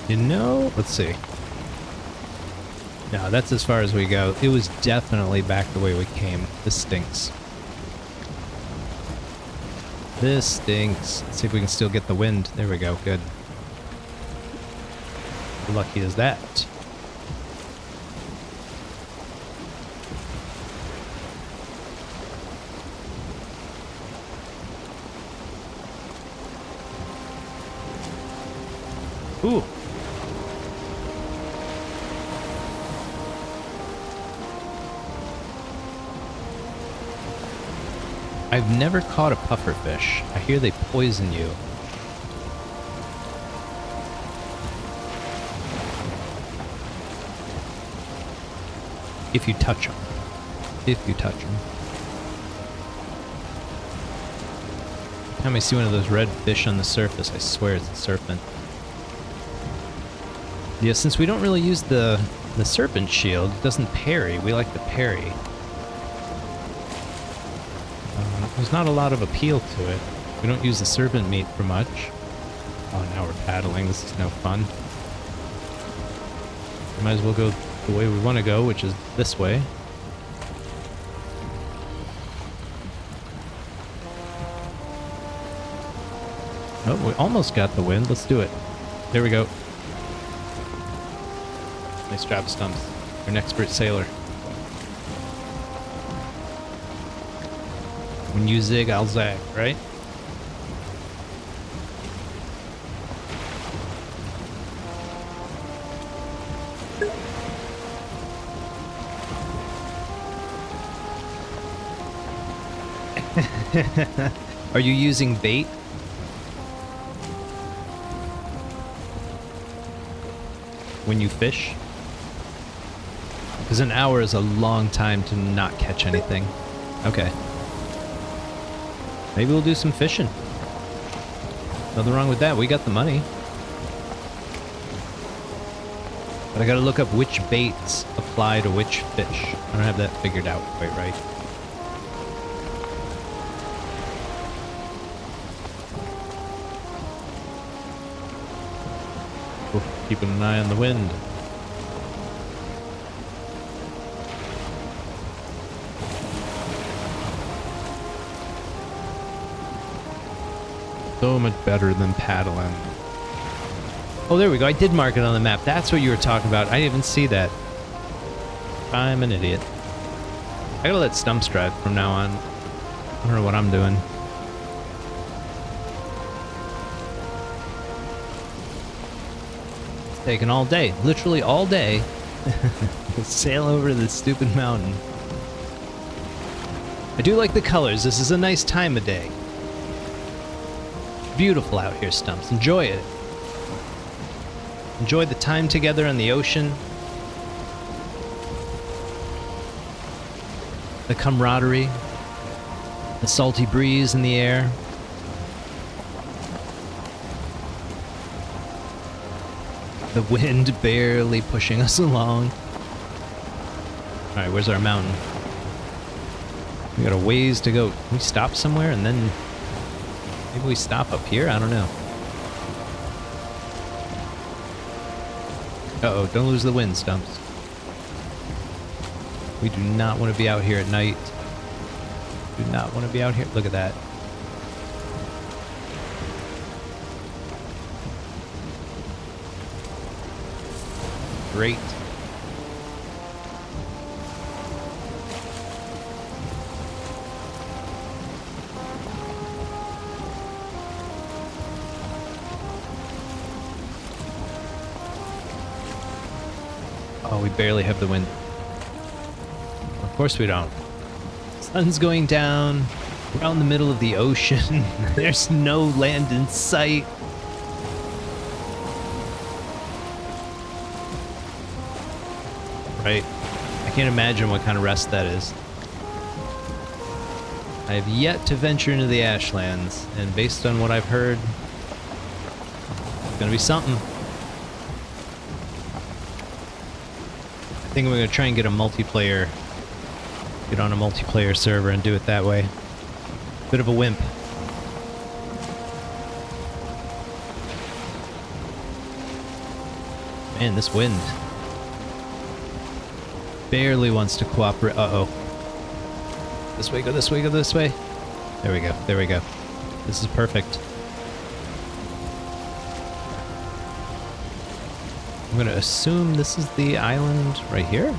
You know, let's see. No, that's as far as we go. It was definitely back the way we came. This stinks. This stinks. Let's see if we can still get the wind. There we go. Good. How lucky is that? Ooh. I've never caught a pufferfish. I hear they poison you. If you touch them. If you touch them. Every time I see one of those red fish on the surface, I swear it's a serpent. Yeah, since we don't really use the serpent shield, it doesn't parry. We like the parry. There's not a lot of appeal to it. We don't use the serpent meat for much. Oh, now we're paddling. This is no fun. We might as well go the way we want to go, which is this way. Oh, we almost got the wind. Let's do it. There we go. Nice job, Stumps. You're an expert sailor. When you zig, I'll zag, right? Are you using bait? When you fish? Because an hour is a long time to not catch anything. Okay. Maybe we'll do some fishing. Nothing wrong with that. We got the money. But I gotta look up which baits apply to which fish. I don't have that figured out quite right. Oh, keeping an eye on the wind. So much better than paddling. Oh, there we go. I did mark it on the map. That's what you were talking about. I didn't even see that. I'm an idiot. I gotta let Stumps drive from now on. I don't know what I'm doing. It's taking all day. Literally all day. To sail over this stupid mountain. I do like the colors. This is a nice time of day. Beautiful out here, Stumps. Enjoy it. Enjoy the time together on the ocean. The camaraderie. The salty breeze in the air. The wind barely pushing us along. Alright, where's our mountain? We got a ways to go. Can we stop somewhere and then... Maybe we stop up here? I don't know. Uh-oh, don't lose the wind, Stumps. We do not want to be out here at night. Do not want to be out here. Look at that. Great. Oh, we barely have the wind. Of course we don't. Sun's going down. We're out in the middle of the ocean. There's no land in sight. Right? I can't imagine what kind of rest that is. I have yet to venture into the Ashlands, and based on what I've heard, it's gonna be something. I think we're gonna try and get a multiplayer, get on a multiplayer server and do it that way. Bit of a wimp. Man, this wind barely wants to cooperate. Uh-oh. This way, go this way, go this way. There we go, there we go. This is perfect. I'm gonna assume this is the island right here.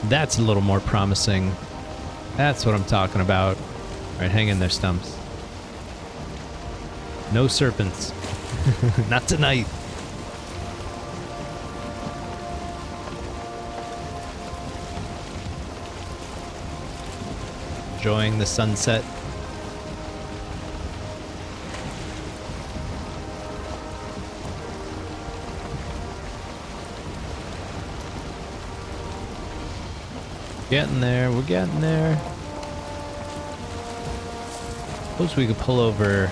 That's a little more promising. That's what I'm talking about. All right, hang in there, Stumps. No serpents. Not tonight. Enjoying the sunset. Getting there, we're getting there. Suppose we could pull over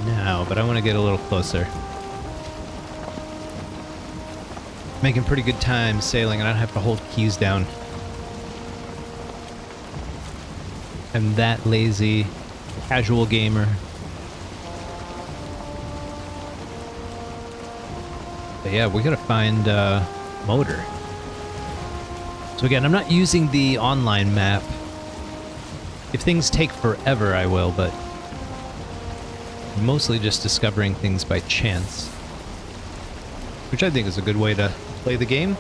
now, but I want to get a little closer. Making pretty good time sailing, and I don't have to hold keys down. I'm that lazy, casual gamer. But yeah, we gotta find motor. So again, I'm not using the online map. If things take forever, I will, but I'm mostly just discovering things by chance, which I think is a good way to play the game.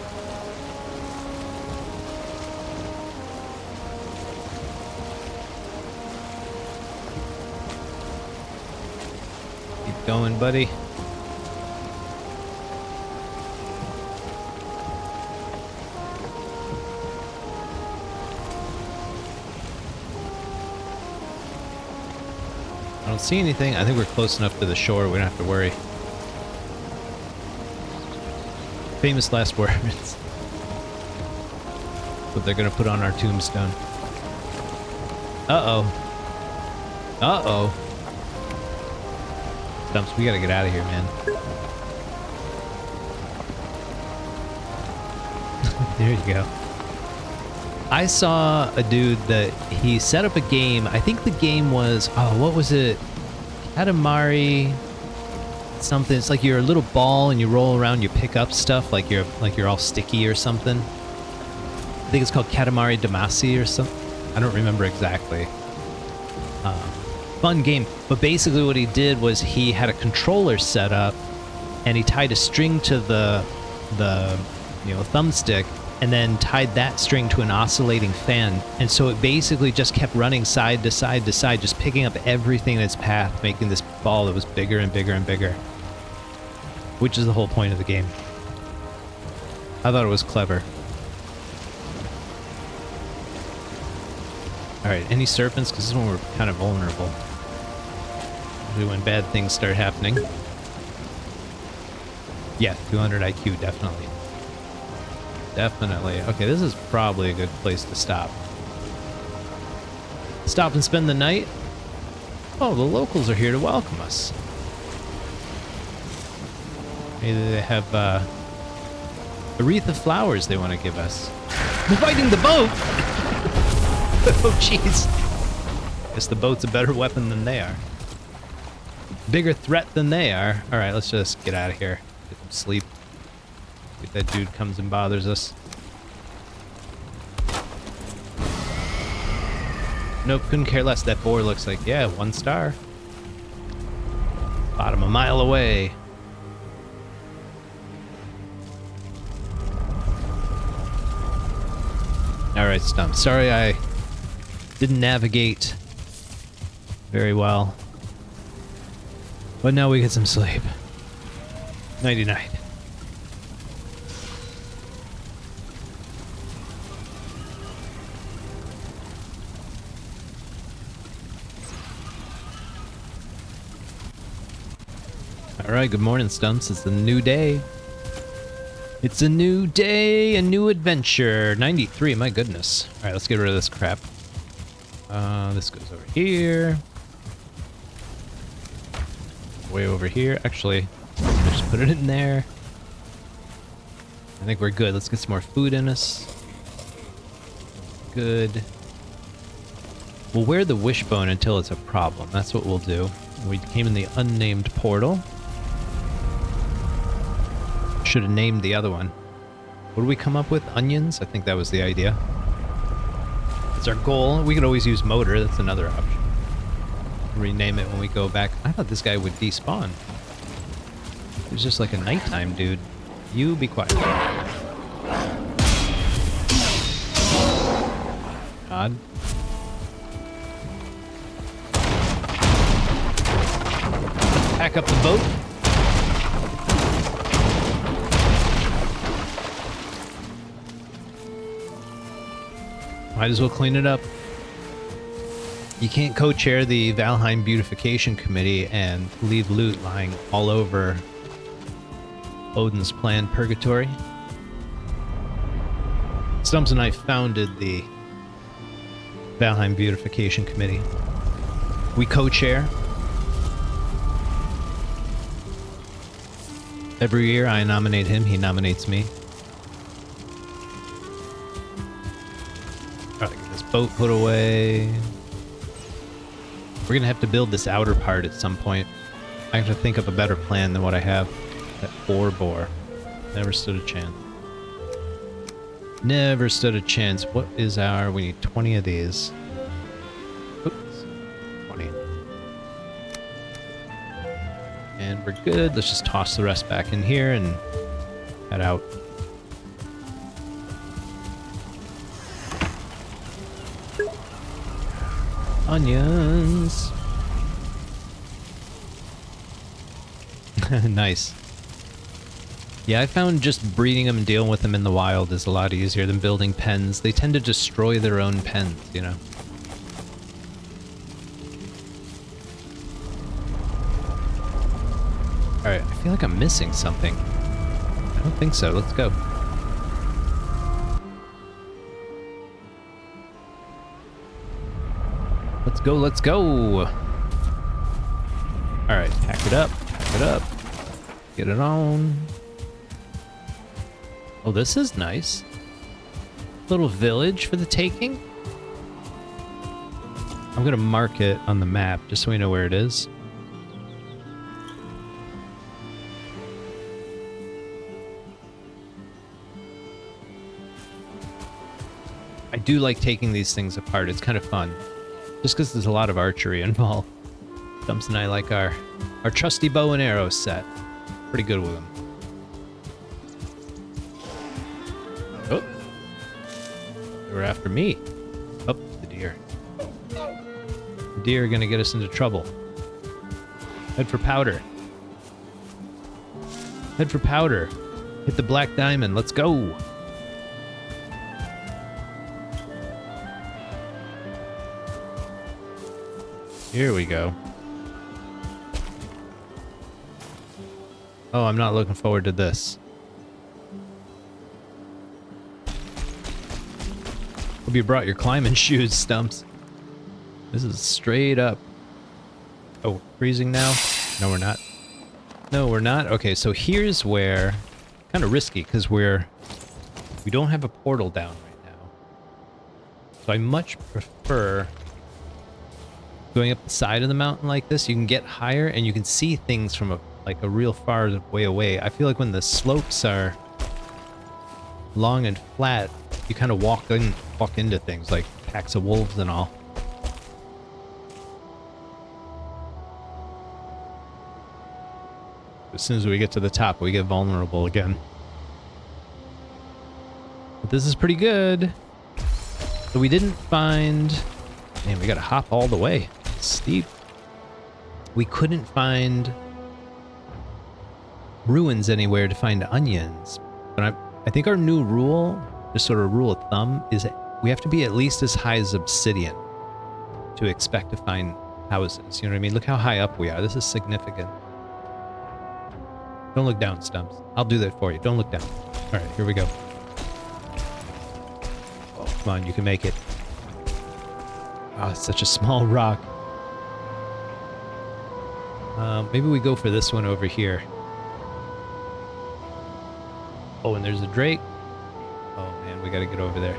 Keep going, buddy. I don't see anything. I think we're close enough to the shore. We don't have to worry. Famous last words. What they're gonna put on our tombstone. Uh-oh. Uh-oh. Stumps, we gotta get out of here, man. There you go. I saw a dude that he set up a game. I think the game was, oh, what was it? Katamari something. It's like you're a little ball and you roll around, you pick up stuff like you're all sticky or something. I think it's called Katamari Damacy or something. I don't remember exactly. Fun game. But basically what he did was he had a controller set up and he tied a string to the thumbstick and then tied that string to an oscillating fan. And so it basically just kept running side to side to side, just picking up everything in its path, making this ball that was bigger and bigger and bigger. Which is the whole point of the game. I thought it was clever. Alright, any serpents? Because this is when we're kind of vulnerable. Usually when bad things start happening. Yeah, 200 IQ, definitely. Definitely. Okay, this is probably a good place to stop. Stop and spend the night? Oh, the locals are here to welcome us. Maybe they have a wreath of flowers they want to give us. They're fighting the boat! Oh, jeez. Guess the boat's a better weapon than they are. Bigger threat than they are. Alright, let's just get out of here. Get some sleep. If that dude comes and bothers us. Nope, couldn't care less. That boar looks like, yeah, 1 star. Bottom a mile away. Alright, Stumps. Sorry I didn't navigate very well. But now we get some sleep. Nighty night. Alright, good morning, Stumps. It's a new day. It's a new day, a new adventure. 93, my goodness. Alright, let's get rid of this crap. This goes over here. Way over here. Actually, just put it in there. I think we're good. Let's get some more food in us. Good. We'll wear the wishbone until it's a problem. That's what we'll do. We came in the unnamed portal. Should have named the other one. What did we come up with? Onions? I think that was the idea. That's our goal. We could always use motor. That's another option. Rename it when we go back. I thought this guy would despawn. It was just like a nighttime dude. You be quiet. God. Pack up the boat. Might as well clean it up. You can't co-chair the Valheim Beautification Committee and leave loot lying all over Odin's planned purgatory. Stumps and I founded the Valheim Beautification Committee. We co-chair. Every year I nominate him, he nominates me. Alright, get this boat put away. We're gonna have to build this outer part at some point. I have to think of a better plan than what I have. That boar. Never stood a chance. Never stood a chance. What is our... We need 20 of these. Oops. 20. And we're good. Let's just toss the rest back in here and head out. Onions. Nice. Yeah, I found just breeding them and dealing with them in the wild is a lot easier than building pens. They tend to destroy their own pens, you know? Alright, I feel like I'm missing something. I don't think so. Let's go. Let's go, let's go! Alright, pack it up, get it on. Oh, this is nice. Little village for the taking. I'm gonna mark it on the map just so we know where it is. I do like taking these things apart. It's kind of fun. Just because there's a lot of archery involved. Stumps and I like our trusty bow and arrow set. Pretty good with them. Oh. They were after me. Oh, the deer. The deer are going to get us into trouble. Head for powder. Head for powder. Hit the black diamond. Let's go. Here we go. Oh, I'm not looking forward to this. Hope you brought your climbing shoes, Stumps. This is straight up. Oh, freezing now? No, we're not. No, we're not? Okay, so here's where... Kind of risky, because we don't have a portal down right now. So I much prefer... going up the side of the mountain like this. You can get higher and you can see things from a real far way away. I feel like when the slopes are long and flat, you kind of walk into things like packs of wolves and all. As soon as we get to the top, we get vulnerable again. But this is pretty good. So we didn't find... Man, we gotta hop all the way. It's steep. We couldn't find ruins anywhere to find onions. But I think our new rule, just sort of rule of thumb, is we have to be at least as high as obsidian to expect to find houses. You know what I mean? Look how high up we are. This is significant. Don't look down, Stumps. I'll do that for you. Don't look down. All right, here we go. Oh, come on, you can make it. Oh, it's such a small rock. Maybe we go for this one over here. Oh, and there's a drake. Oh man, we gotta get over there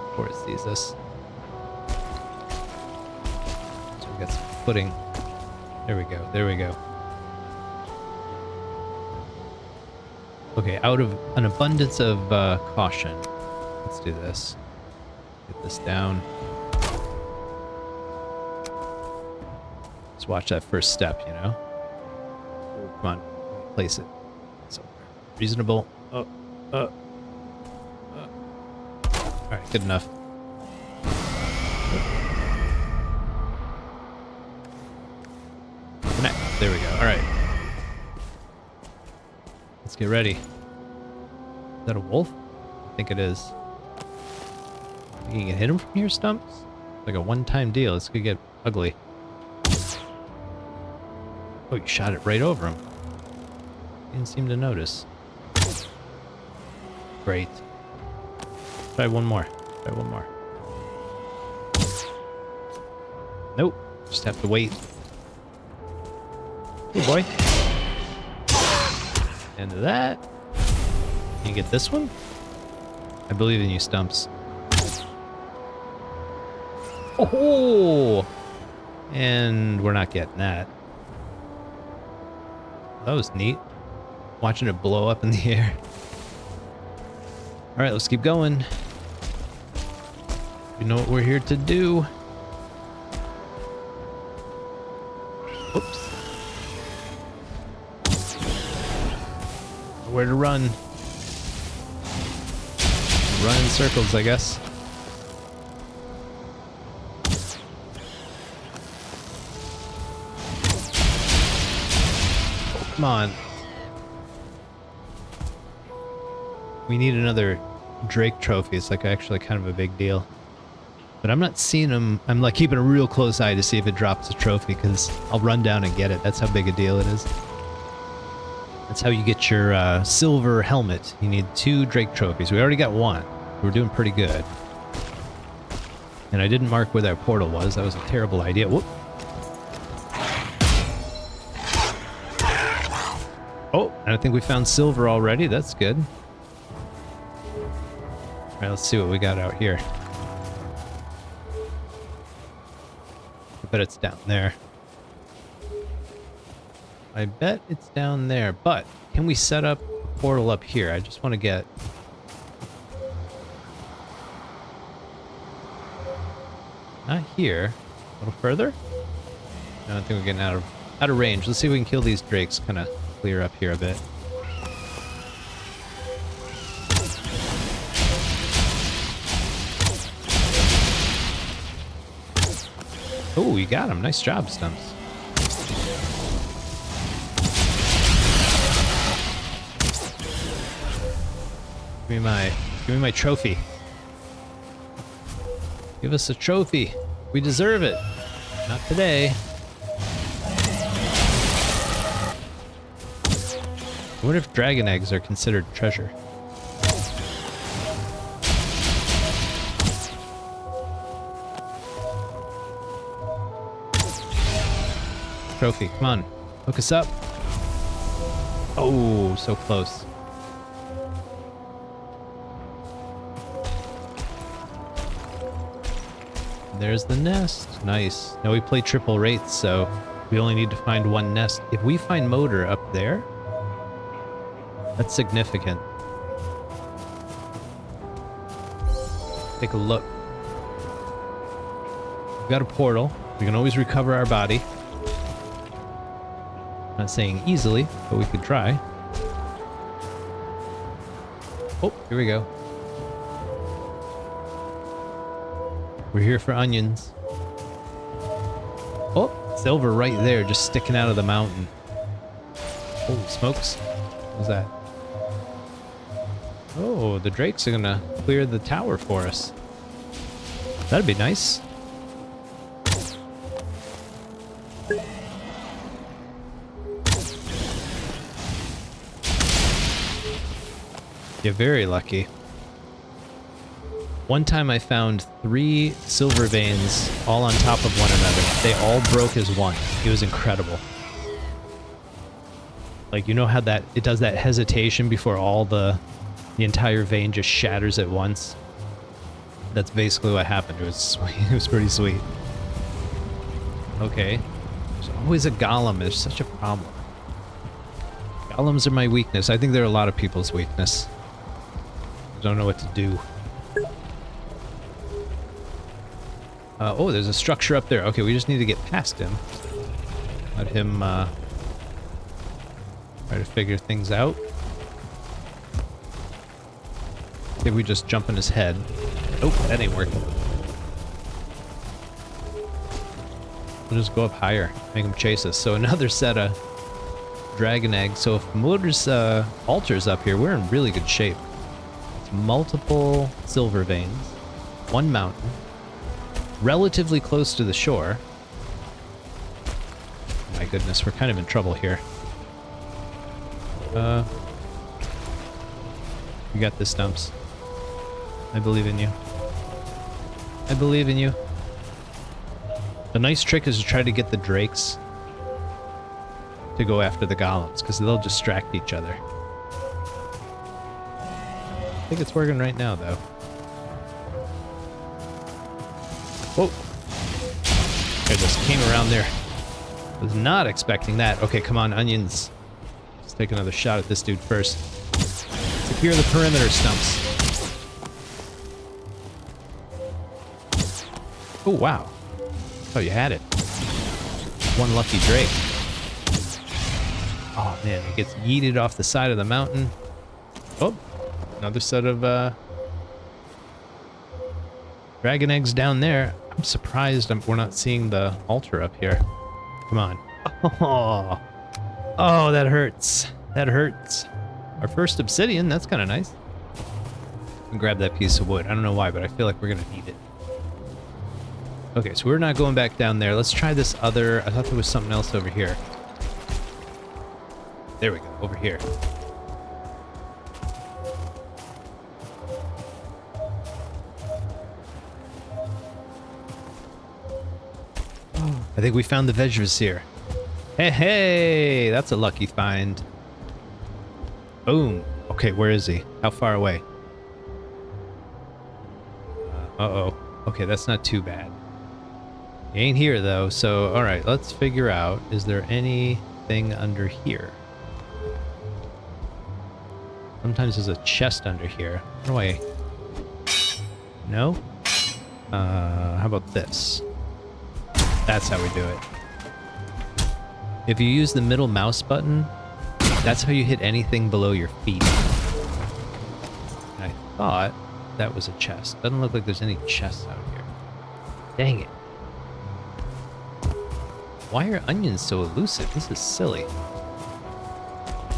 before it sees us. So we got some footing. There we go, there we go. Okay, out of an abundance of caution, let's do this. Get this down. Let's watch that first step, you know? Come on, place it. So reasonable. Alright, good enough. Connect. There we go. Alright. Let's get ready. Is that a wolf? I think it is. You can hit him from here, Stumps? Like a one-time deal. This could get ugly. Oh, you shot it right over him. Didn't seem to notice. Great. Try one more. Try one more. Nope. Just have to wait. Hey, boy. End of that. Can you get this one? I believe in you, Stumps. Oh! And we're not getting that. That was neat. Watching it blow up in the air. Alright, let's keep going. We know what we're here to do. Oops. Where to run? Run in circles, I guess. Oh, come on. We need another Drake trophy. It's like actually kind of a big deal. But I'm not seeing them. I'm like keeping a real close eye to see if it drops a trophy because I'll run down and get it. That's how big a deal it is. That's how you get your silver helmet. You need 2 Drake trophies. We already got 1. We're doing pretty good. And I didn't mark where that portal was. That was a terrible idea. Whoop. Oh, and I think we found silver already. That's good. All right, let's see what we got out here. I bet it's down there. I bet it's down there, but can we set up a portal up here? I just want to get... Not here. A little further? I don't think we're getting out of range. Let's see if we can kill these drakes, kind of clear up here a bit. Oh, you got him. Nice job, Stumps. Give me my trophy. Give us a trophy. We deserve it. Not today. I wonder if dragon eggs are considered treasure. Trophy, come on. Hook us up. Oh, so close. There's the nest. Nice. Now we play triple rates, so we only need to find 1 nest. If we find motor up there, that's significant. Take a look. We've got a portal. We can always recover our body. Not saying easily, but we could try. Oh, here we go. We're here for onions. Oh, silver right there, just sticking out of the mountain. Holy smokes. What was that? Oh, the drakes are gonna clear the tower for us. That'd be nice. You're very lucky. One time I found 3 silver veins all on top of one another. They all broke as one. It was incredible. Like, you know how that it does that hesitation before all the entire vein just shatters at once? That's basically what happened. It was sweet. It was pretty sweet. Okay. There's always a golem. There's such a problem. Golems are my weakness. I think they're a lot of people's weakness. I don't know what to do. Oh, there's a structure up there. Okay, we just need to get past him. Let him try to figure things out. I think we just jump in his head. Oh, that ain't working. We'll just go up higher, make him chase us. So another set of dragon eggs. So if Motor's altar's up here, we're in really good shape. It's multiple silver veins, 1 mountain, relatively close to the shore. My goodness, we're kind of in trouble here. You got this, Stumps. I believe in you. I believe in you. The nice trick is to try to get the drakes to go after the golems, because they'll distract each other. I think it's working right now, though. Whoa. I just came around there. Was not expecting that. Okay, come on, onions. Let's take another shot at this dude first. Secure the perimeter, Stumps. Oh, wow. Oh, you had it. 1 lucky drake. Oh, man, it gets yeeted off the side of the mountain. Oh, another set of dragon eggs down there. I'm surprised we're not seeing the altar up here. Come on. Oh, that hurts. That hurts. Our first obsidian, that's kind of nice. And grab that piece of wood. I don't know why, but I feel like we're going to need it. Okay, so we're not going back down there. Let's try this other... I thought there was something else over here. There we go, over here. I think we found the Vegvisir. Hey, hey, that's a lucky find. Boom. Okay, where is he? How far away? Uh-oh. Okay, that's not too bad. He ain't here, though, so, alright, let's figure out, is there anything under here? Sometimes there's a chest under here. How do I... No? How about this? That's how we do it. If you use the middle mouse button, that's how you hit anything below your feet. I thought that was a chest. Doesn't look like there's any chests out here. Dang it. Why are onions so elusive? This is silly.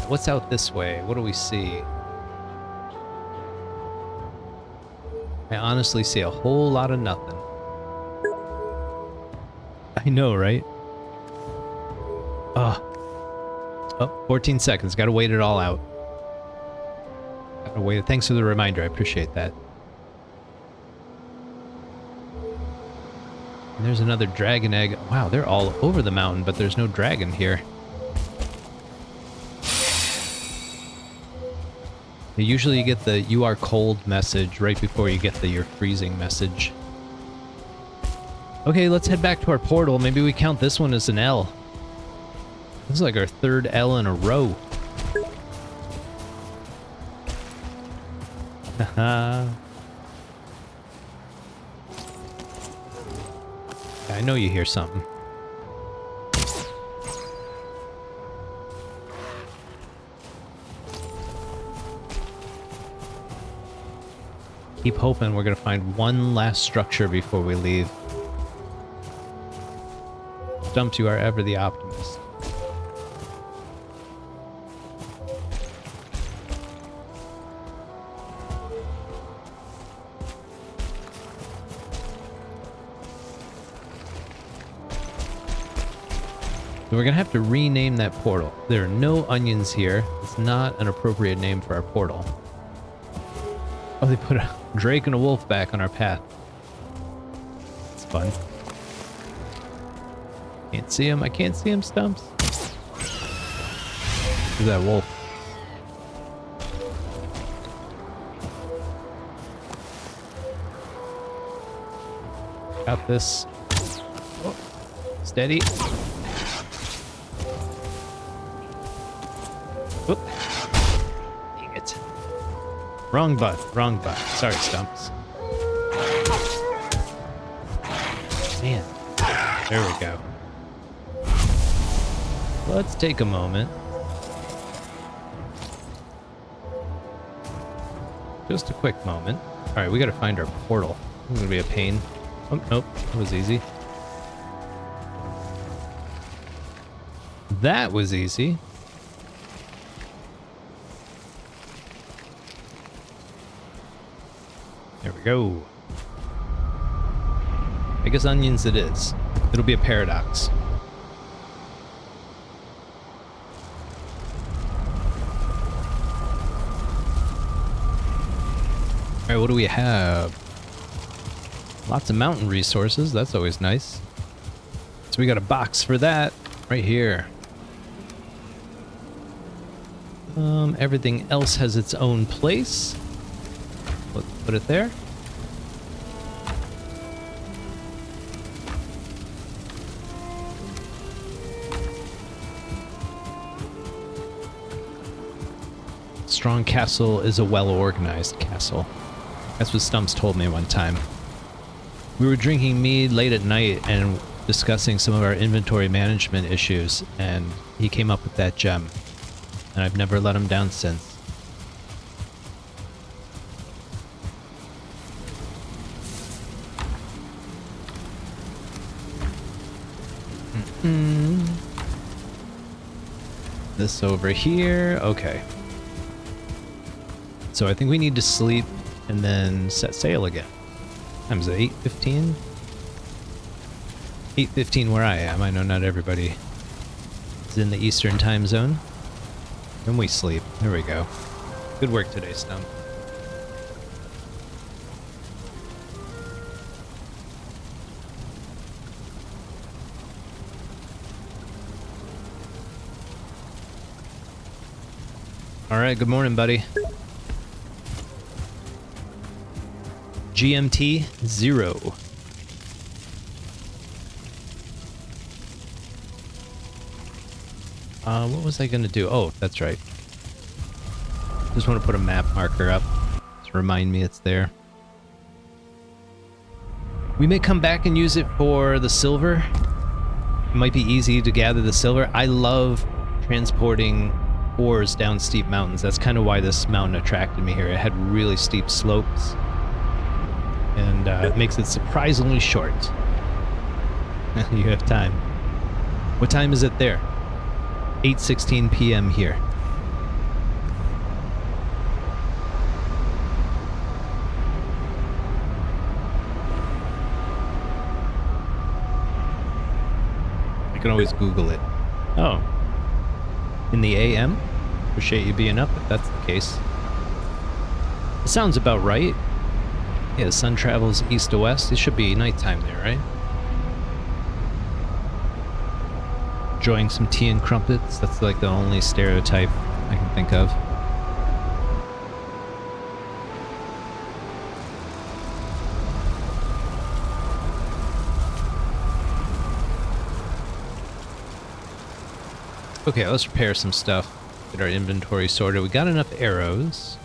What's out this way? What do we see? I honestly see a whole lot of nothing. I know, right? Oh, 14 seconds. Gotta wait it all out. Gotta wait. Thanks for the reminder. I appreciate that. And there's another dragon egg. Wow, they're all over the mountain, but there's no dragon here. Usually you get the "you are cold" message right before you get the "you're freezing" message. Okay, let's head back to our portal. Maybe we count this one as an L. This is like our third L in a row. Haha. I know you hear something. Keep hoping we're gonna find one last structure before we leave. Stumps, you are ever the optimist. So we're gonna have to rename that portal. There are no onions here. It's not an appropriate name for our portal. Oh, they put a drake and a wolf back on our path. It's fun. Can't see him. I can't see him, Stumps. Who's that wolf? Got this. Oh, steady. Oop. Dang it. Wrong button. Wrong button. Sorry, Stumps. Man. There we go. Let's take a moment. Just a quick moment. Alright, we gotta find our portal. It's gonna be a pain. Oh, nope. That was easy. That was easy. There we go. I guess onions it is. It'll be a paradox. Alright, what do we have? Lots of mountain resources. That's always nice. So we got a box for that right here. Everything else has its own place. Let's put it there. Strong castle is a well-organized castle. That's what Stumps told me one time. We were drinking mead late at night and discussing some of our inventory management issues, and he came up with that gem. And I've never let him down since. This over here. Okay. So I think we need to sleep and then set sail again. Time is it 8:15? 8:15 where I am. I know not everybody is in the Eastern time zone. Then we sleep. There we go. Good work today, Stump. Alright, good morning, buddy. GMT 0. What was I gonna do? Oh, that's right. Just want to put a map marker up to remind me it's there. We may come back and use it for the silver. It might be easy to gather the silver. I love transporting ores down steep mountains. That's kind of why this mountain attracted me here. It had really steep slopes, and it makes it surprisingly short. You have time. What time is it there? 8:16 p.m. here. I can always Google it. Oh. In the AM? Appreciate you being up if that's the case. It sounds about right. Yeah, the sun travels east to west. It should be nighttime there, right? Enjoying some tea and crumpets. That's like the only stereotype I can think of. Okay, let's repair some stuff. Get our inventory sorted. We got enough arrows.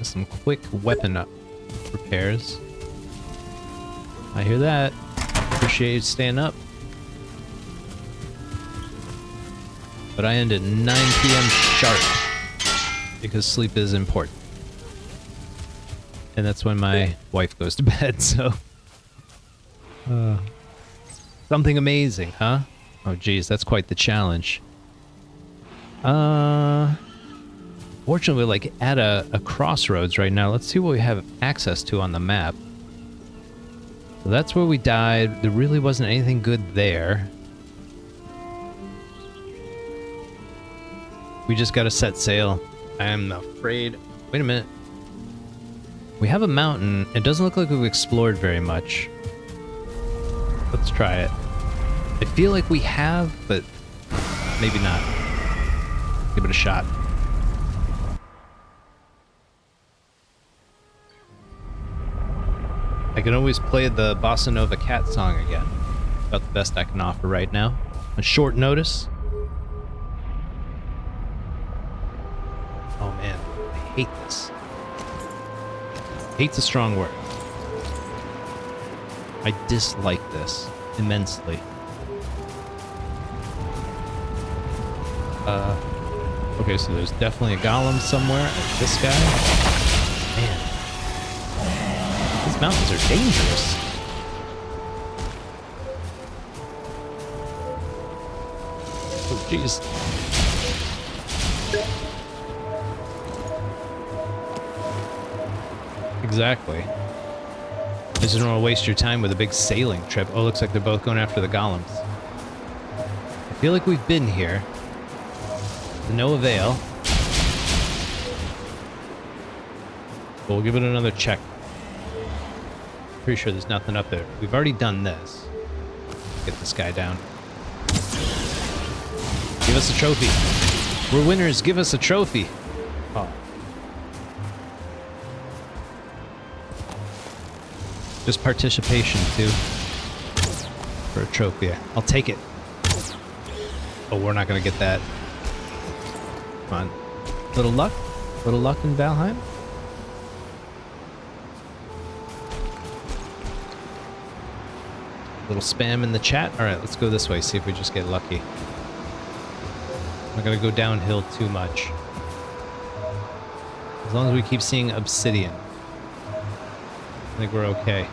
Some quick weapon up repairs. I hear that. Appreciate you staying up. But I end at 9 p.m. sharp because sleep is important. And that's when my wife goes to bed, so... something amazing, huh? Oh, geez, that's quite the challenge. Fortunately, we're like at a crossroads right now. Let's see what we have access to on the map. So that's where we died. There really wasn't anything good there. We just gotta set sail. I am afraid... Wait a minute. We have a mountain. It doesn't look like we've explored very much. Let's try it. I feel like we have, but maybe not. Give it a shot. I can always play the Bossa Nova Cat song again. About the best I can offer right now. On short notice. Oh man, I hate this. Hate's a strong word. I dislike this immensely. Okay, so there's definitely a golem somewhere. This guy. Man. These mountains are dangerous. Oh, jeez. Exactly. I just don't want to waste your time with a big sailing trip. Oh, looks like they're both going after the golems. I feel like we've been here. To no avail. But we'll give it another check. Pretty sure there's nothing up there. We've already done this. Get this guy down. Give us a trophy. We're winners. Give us a trophy. Oh. Just participation, too. For a trophy. I'll take it. Oh, we're not going to get that. Come on. Little luck? Little luck in Valheim? Little spam in the chat? Alright, let's go this way, see if we just get lucky. I'm not gonna go downhill too much. As long as we keep seeing obsidian. I think we're okay.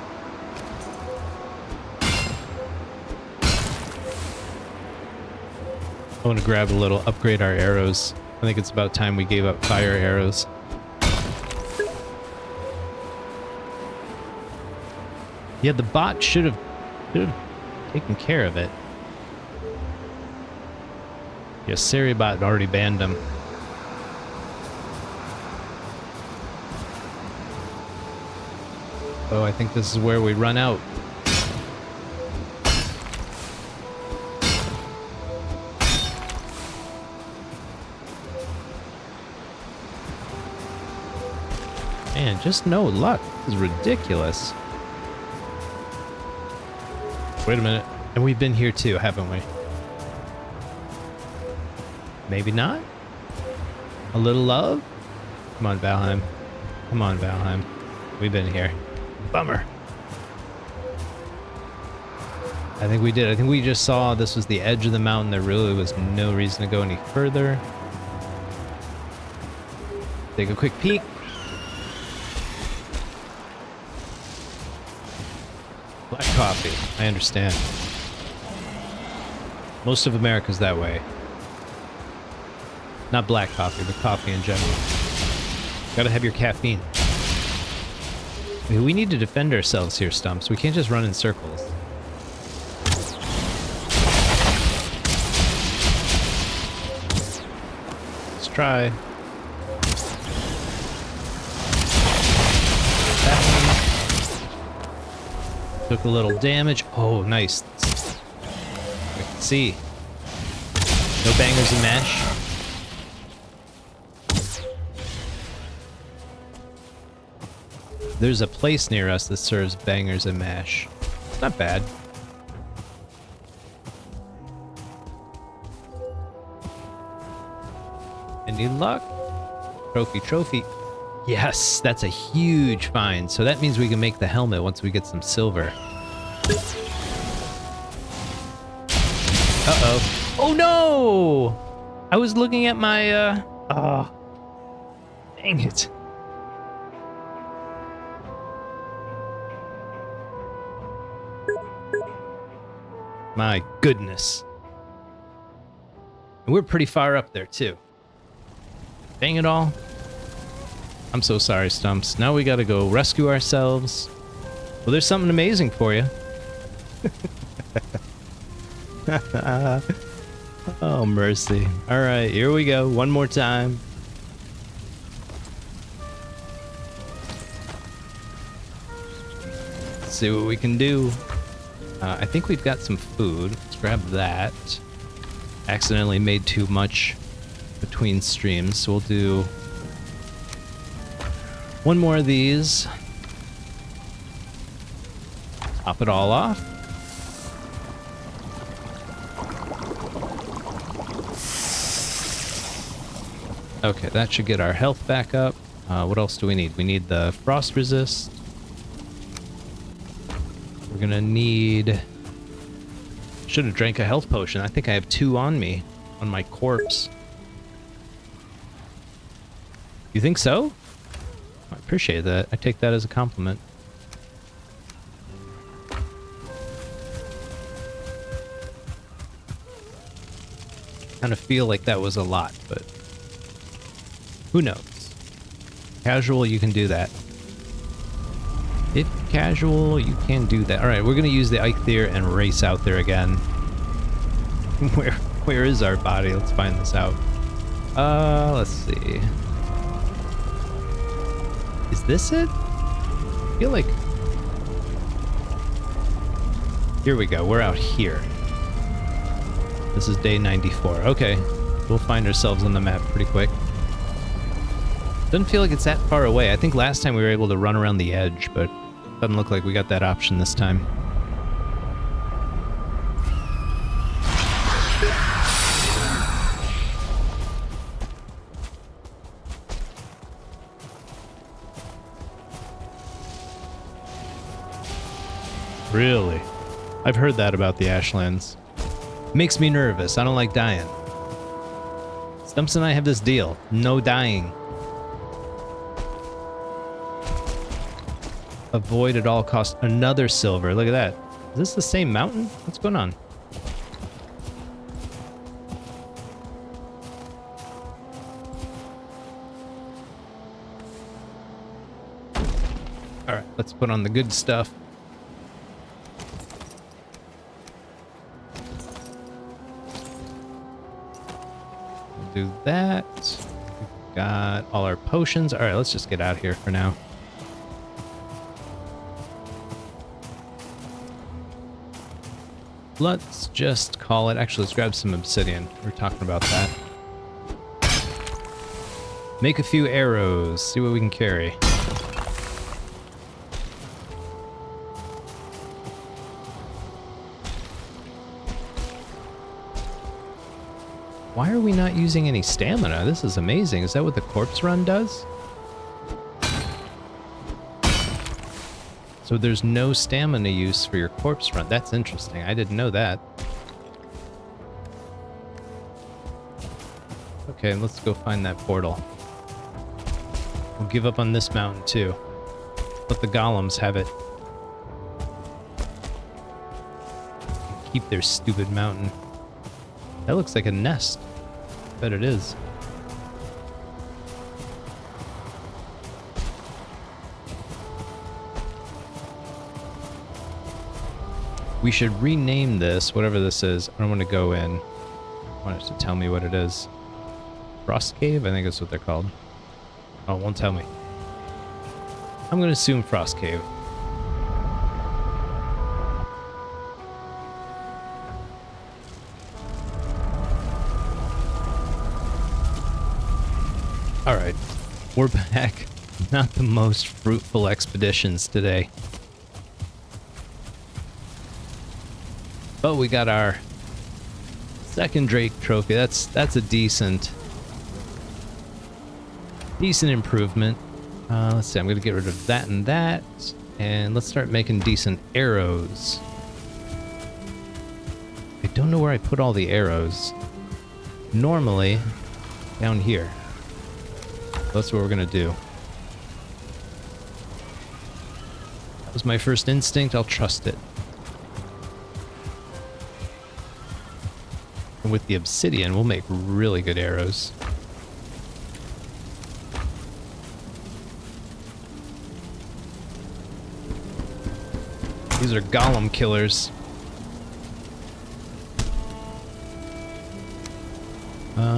I want to grab a little, upgrade our arrows. I think it's about time we gave up fire arrows. Yeah, the bot should have taken care of it. Yeah, Seribot already banned him. Oh, I think this is where we run out. Man, just no luck. This is ridiculous. Wait a minute. And we've been here too, haven't we? Maybe not? A little love? Come on, Valheim. Come on, Valheim. We've been here. Bummer. I think we did. I think we just saw this was the edge of the mountain. There really was no reason to go any further. Take a quick peek. Black coffee. I understand. Most of America's that way. Not black coffee, but coffee in general. Gotta have your caffeine. We need to defend ourselves here, Stumps. We can't just run in circles. Let's try. That one. Took a little damage. Oh, nice. I can see. No bangers and mash. There's a place near us that serves bangers and mash. It's not bad. Any luck? Trophy. Yes, that's a huge find. So that means we can make the helmet once we get some silver. Uh-oh. Oh no! I was looking at my, oh. Dang it. My goodness. And we're pretty far up there, too. Dang it all. I'm so sorry, Stumps. Now we gotta go rescue ourselves. Well, there's something amazing for you. Oh, mercy. Alright, here we go. One more time. Let's see what we can do. I think we've got some food. Let's grab that. Accidentally made too much between streams, so we'll do one more of these. Top it all off. Okay, that should get our health back up. What else do we need? We need the Frost Resist. We're gonna need... Should have drank a health potion. I think I have 2 on me, on my corpse. You think so? I appreciate that. I take that as a compliment. Kind of feel like that was a lot, but who knows? Casual, you can do that. If casual, you can do that. All right, we're gonna use the Eikthyr and race out there again. Where is our body? Let's find this out. Let's see. Is this it? I feel like... Here we go. We're out here. This is day 94. Okay. We'll find ourselves on the map pretty quick. Doesn't feel like it's that far away. I think last time we were able to run around the edge, but doesn't look like we got that option this time. Really? I've heard that about the Ashlands. Makes me nervous. I don't like dying. Stumps and I have this deal. No dying. Avoid at all costs. Another silver. Look at that. Is this the same mountain? What's going on? Alright, let's put on the good stuff. do that. We've got all our potions. All right, let's just get out of here for now. Let's just call it... Actually, let's grab some obsidian. We're talking about that. Make a few arrows. See what we can carry. Why are we not using any stamina? This is amazing. Is that what the corpse run does? So there's no stamina use for your corpse run. That's interesting. I didn't know that. Okay, let's go find that portal. We'll give up on this mountain too. Let the golems have it. Keep their stupid mountain. That looks like a nest. Bet it is. We should rename this, whatever this is. I don't want to go in. I want it to tell me what it is. Frost Cave? I think that's what they're called. Oh, it won't tell me. I'm going to assume Frost Cave. Alright, we're back. Not the most fruitful expeditions today. But we got our second Drake trophy. That's a decent improvement. Let's see, I'm going to get rid of that and that. And let's start making decent arrows. I don't know where I put all the arrows. Normally, down here. That's what we're going to do. That was my first instinct. I'll trust it. And with the obsidian, we'll make really good arrows. These are golem killers.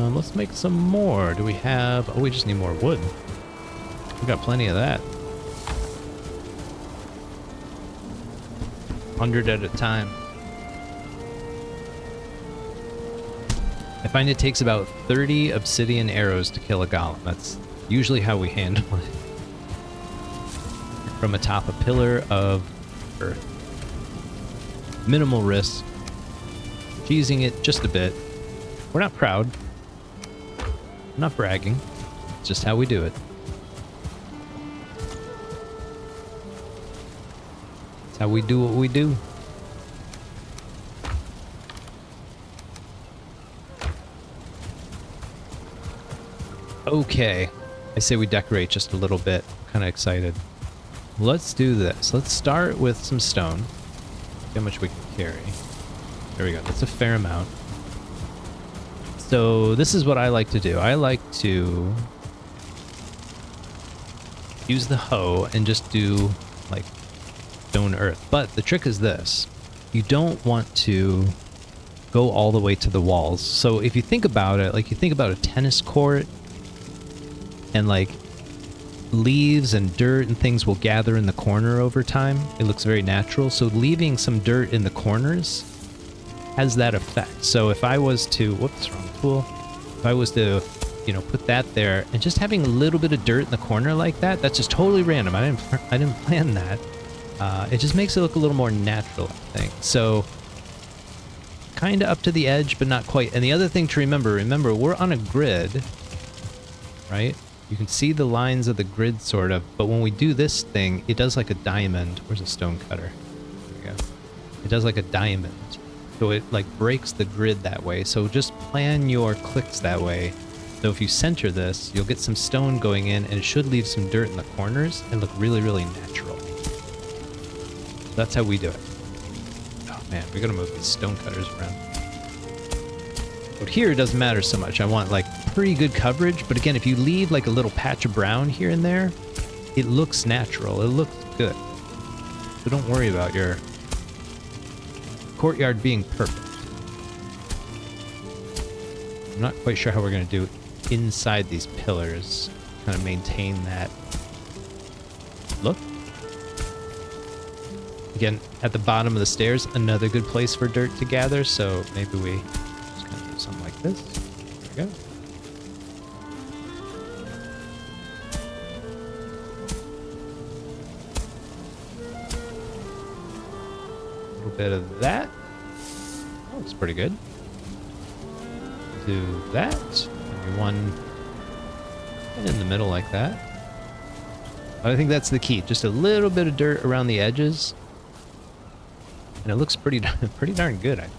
Let's make some more. Do we have... Oh, we just need more wood. We got plenty of that. 100 at a time. I find it takes about 30 obsidian arrows to kill a golem. That's usually how we handle it. From atop a pillar of earth. Minimal risk. Cheesing it just a bit. We're not proud. I'm not bragging. It's just how we do it. It's how we do what we do. Okay. I say we decorate just a little bit. I'm kind of excited. Let's do this. Let's start with some stone. See how much we can carry. There we go. That's a fair amount. So this is what I like to do. I like to use the hoe and just do like stone earth. But the trick is this. You don't want to go all the way to the walls. So if you think about it, like you think about a tennis court and like leaves and dirt and things will gather in the corner over time. It looks very natural. So leaving some dirt in the corners has that effect. So if I was to, whoops, wrong tool. If I was to, you know, put that there and just having a little bit of dirt in the corner like that, that's just totally random. I didn't plan that. It just makes it look a little more natural, I think. So kind of up to the edge, but not quite. And the other thing to remember, we're on a grid, right? You can see the lines of the grid sort of, but when we do this thing, it does like a diamond. Where's a stone cutter? There we go. It does like a diamond. So it like breaks the grid that way. So just plan your clicks that way. So if you center this, you'll get some stone going in and it should leave some dirt in the corners and look really, really natural. That's how we do it. Oh man, we gotta move these stone cutters around. But here it doesn't matter so much. I want like pretty good coverage. But again, if you leave like a little patch of brown here and there, it looks natural. It looks good. So don't worry about your courtyard being perfect. I'm not quite sure how we're going to do inside these pillars. Kind of maintain that look. Again, at the bottom of the stairs, another good place for dirt to gather, so maybe we just kind of do something like this. There we go. A little bit of that. Oh, looks pretty good. Do that. Maybe one in the middle like that. I think that's the key. Just a little bit of dirt around the edges. And it looks pretty darn good, I think.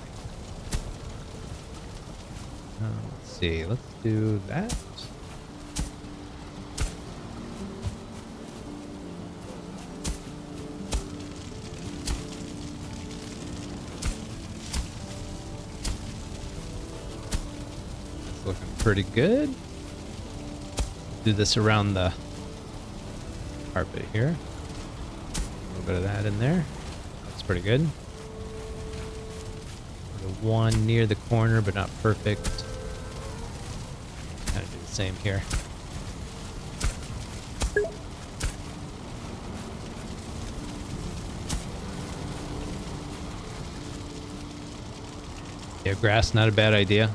Let's see. Let's do that. That's looking pretty good. Do this around the carpet here. A little bit of that in there. That's pretty good. The one near the corner, but not perfect. Kind of do the same here. Yeah, grass, not a bad idea.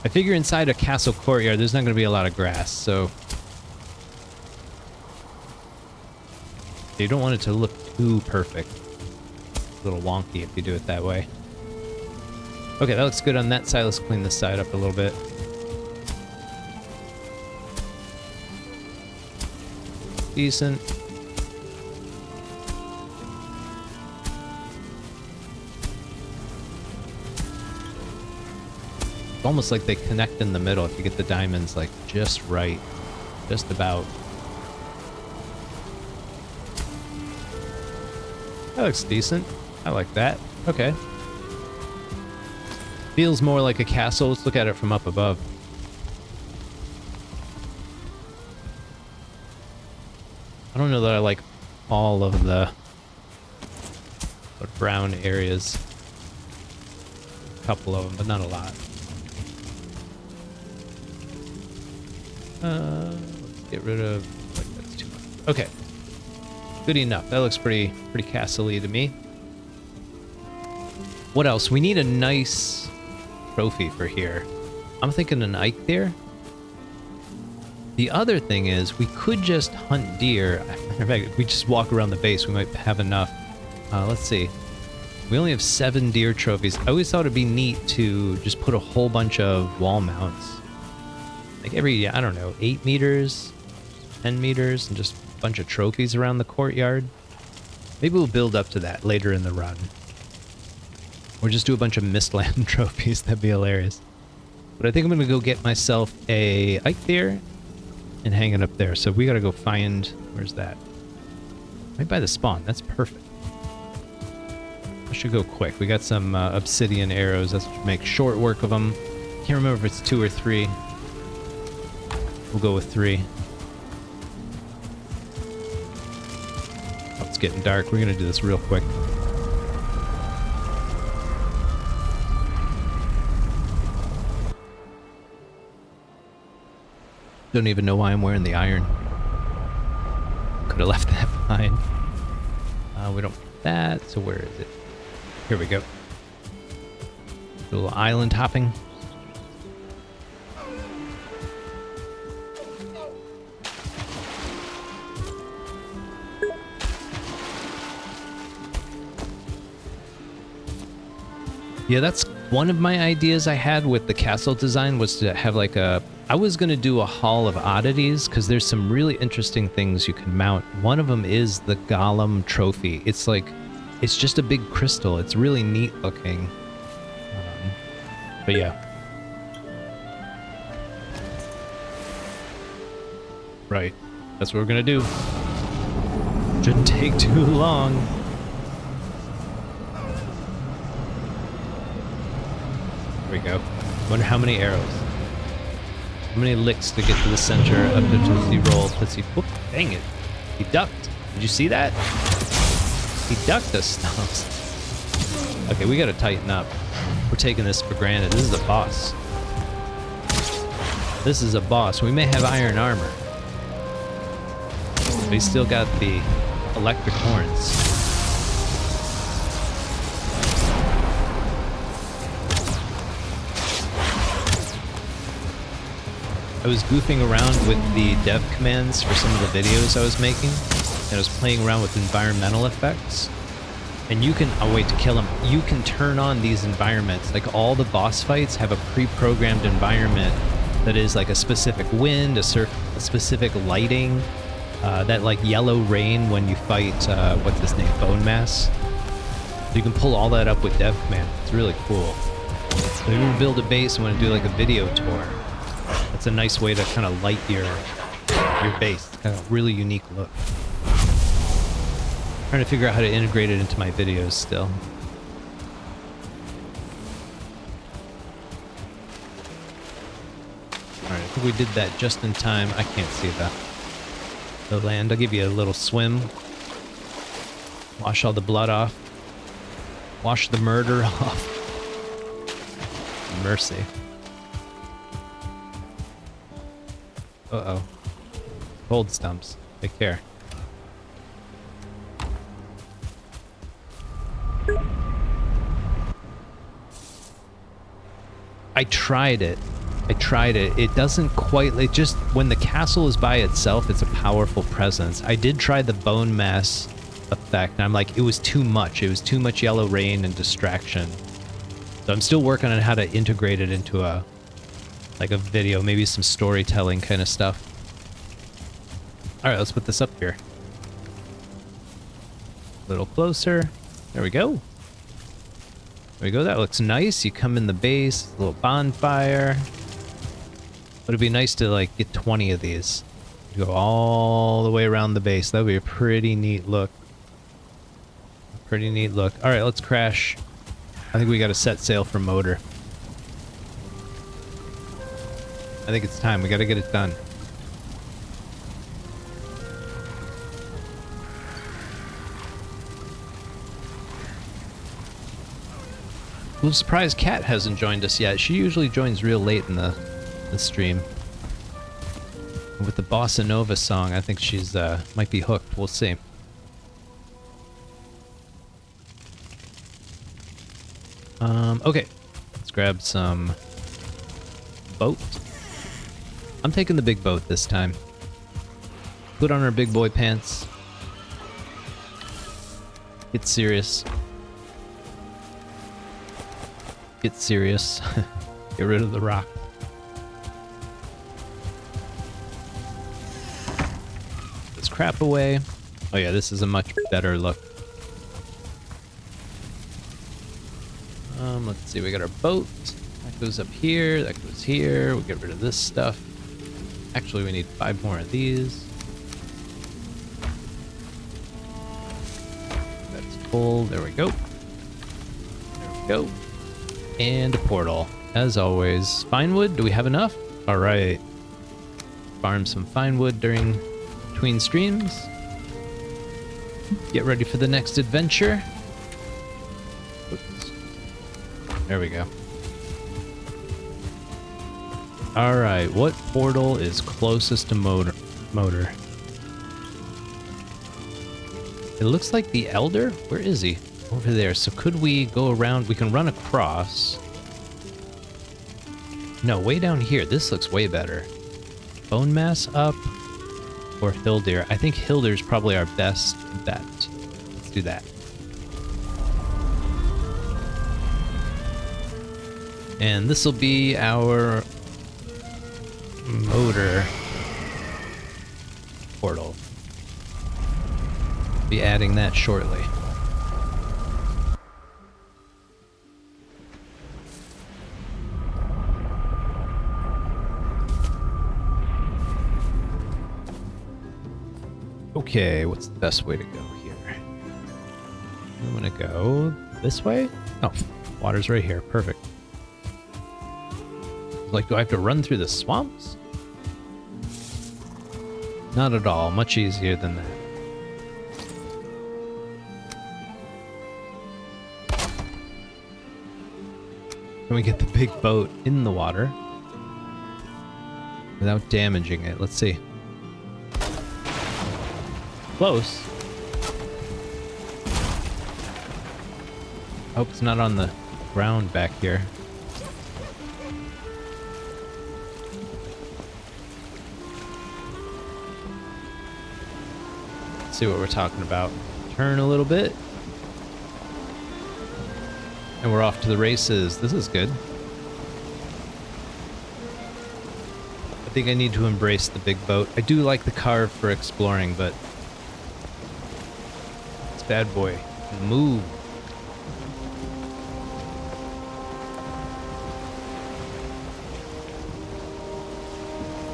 I figure inside a castle courtyard, there's not going to be a lot of grass, so you don't want it to look too perfect. It's a little wonky if you do it that way. Okay, that looks good on that side. Let's clean this side up a little bit. Decent. It's almost like they connect in the middle if you get the diamonds like just right. Just about. That looks decent. I like that. Okay. Feels more like a castle. Let's look at it from up above. I don't know that I like all of the brown areas. A couple of them, but not a lot. Let's get rid of, like, that's too much. Okay. Good enough. That looks pretty castle-y to me. What else? We need a nice trophy for here. I'm thinking an Ike deer. The other thing is we could just hunt deer. In fact, if we just walk around the base, we might have enough. Let's see. We only have 7 deer trophies. I always thought it'd be neat to just put a whole bunch of wall mounts. Like every, I don't know, 8 meters, 10 meters, and just a bunch of trophies around the courtyard. Maybe we'll build up to that later in the run. Or just do a bunch of Mistland trophies. That'd be hilarious. But I think I'm going to go get myself a Ike deer and hang it up there. So we got to go find... Where's that? Right by the spawn. That's perfect. I should go quick. We got some obsidian arrows. Let's make short work of them. Can't remember if it's 2 or 3. We'll go with 3. Oh, it's getting dark. We're going to do this real quick. Don't even know why I'm wearing the iron. Could have left that behind. We don't want that, so where is it? Here we go. A little island hopping. Yeah, that's one of my ideas I had with the castle design, was to have like a... I was going to do a hall of oddities, because there's some really interesting things you can mount. One of them is the Golem trophy. It's like... It's just a big crystal. It's really neat looking. But yeah. Right. That's what we're going to do. Shouldn't take too long. There we go. Wonder how many arrows. How many licks to get to the center of the Tootsie Roll? Tootsie... Whoop, dang it. He ducked. Did you see that? He ducked us, Stumps. Okay, we gotta tighten up. We're taking this for granted. This is the boss. This is a boss. We may have iron armor. But he's still got the electric horns. I was goofing around with the dev commands for some of the videos I was making, and I was playing around with environmental effects. And you can, oh wait, to kill him, you can turn on these environments. Like all the boss fights have a pre-programmed environment that is like a specific wind, a specific lighting, that like yellow rain when you fight, what's his name, Bonemass. So you can pull all that up with dev command. It's really cool. So if you build a base and want to do like a video tour, that's a nice way to kind of light your base. It's kind of a really unique look. Trying to figure out how to integrate it into my videos still. Alright, I think we did that just in time. I can't see the land. I'll give you a little swim. Wash all the blood off. Wash the murder off. Mercy. Uh-oh. Cold Stumps. Take care. I tried it. It doesn't quite... It just... When the castle is by itself, it's a powerful presence. I did try the Bonemass effect, and I'm like, it was too much. It was too much yellow rain and distraction. So I'm still working on how to integrate it into a... like a video, maybe some storytelling kind of stuff. Alright, let's put this up here. A little closer. There we go. There we go, that looks nice. You come in the base, a little bonfire. But it'd be nice to like get 20 of these. Go all the way around the base. That would be a pretty neat look. Pretty neat look. Alright, let's crash. I think we gotta set sail for motor. I think it's time. We gotta get it done. I'm surprised Kat hasn't joined us yet. She usually joins real late in the stream. With the Bossa Nova song, I think she's might be hooked. We'll see. Okay. Let's grab some boat. I'm taking the big boat this time. Put on our big boy pants. Get serious. Get serious. Get rid of the rock. This crap away. Oh yeah, this is a much better look. Let's see, we got our boat. That goes up here, that goes here. We'll get rid of this stuff. Actually, we need 5 more of these. That's full. There we go. There we go. And a portal. As always. Fine wood, do we have enough? Alright. Farm some fine wood between streams. Get ready for the next adventure. Oops. There we go. Alright, what portal is closest to motor? It looks like the Elder? Where is he? Over there. So could we go around? We can run across. No, way down here. This looks way better. Bonemass up or Hildir? I think Hildir's probably our best bet. Let's do that. And this will be our motor portal. Be adding that shortly. Okay, what's the best way to go here? I'm gonna go this way? Oh, water's right here. Perfect. Like, do I have to run through the swamps? Not at all. Much easier than that. Can we get the big boat in the water? without damaging it. Let's see. Close. Hope it's not on the ground back here. Let's see what we're talking about. Turn a little bit. And we're off to the races. This is good. I think I need to embrace the big boat. I do like the carve for exploring, but this bad boy can move.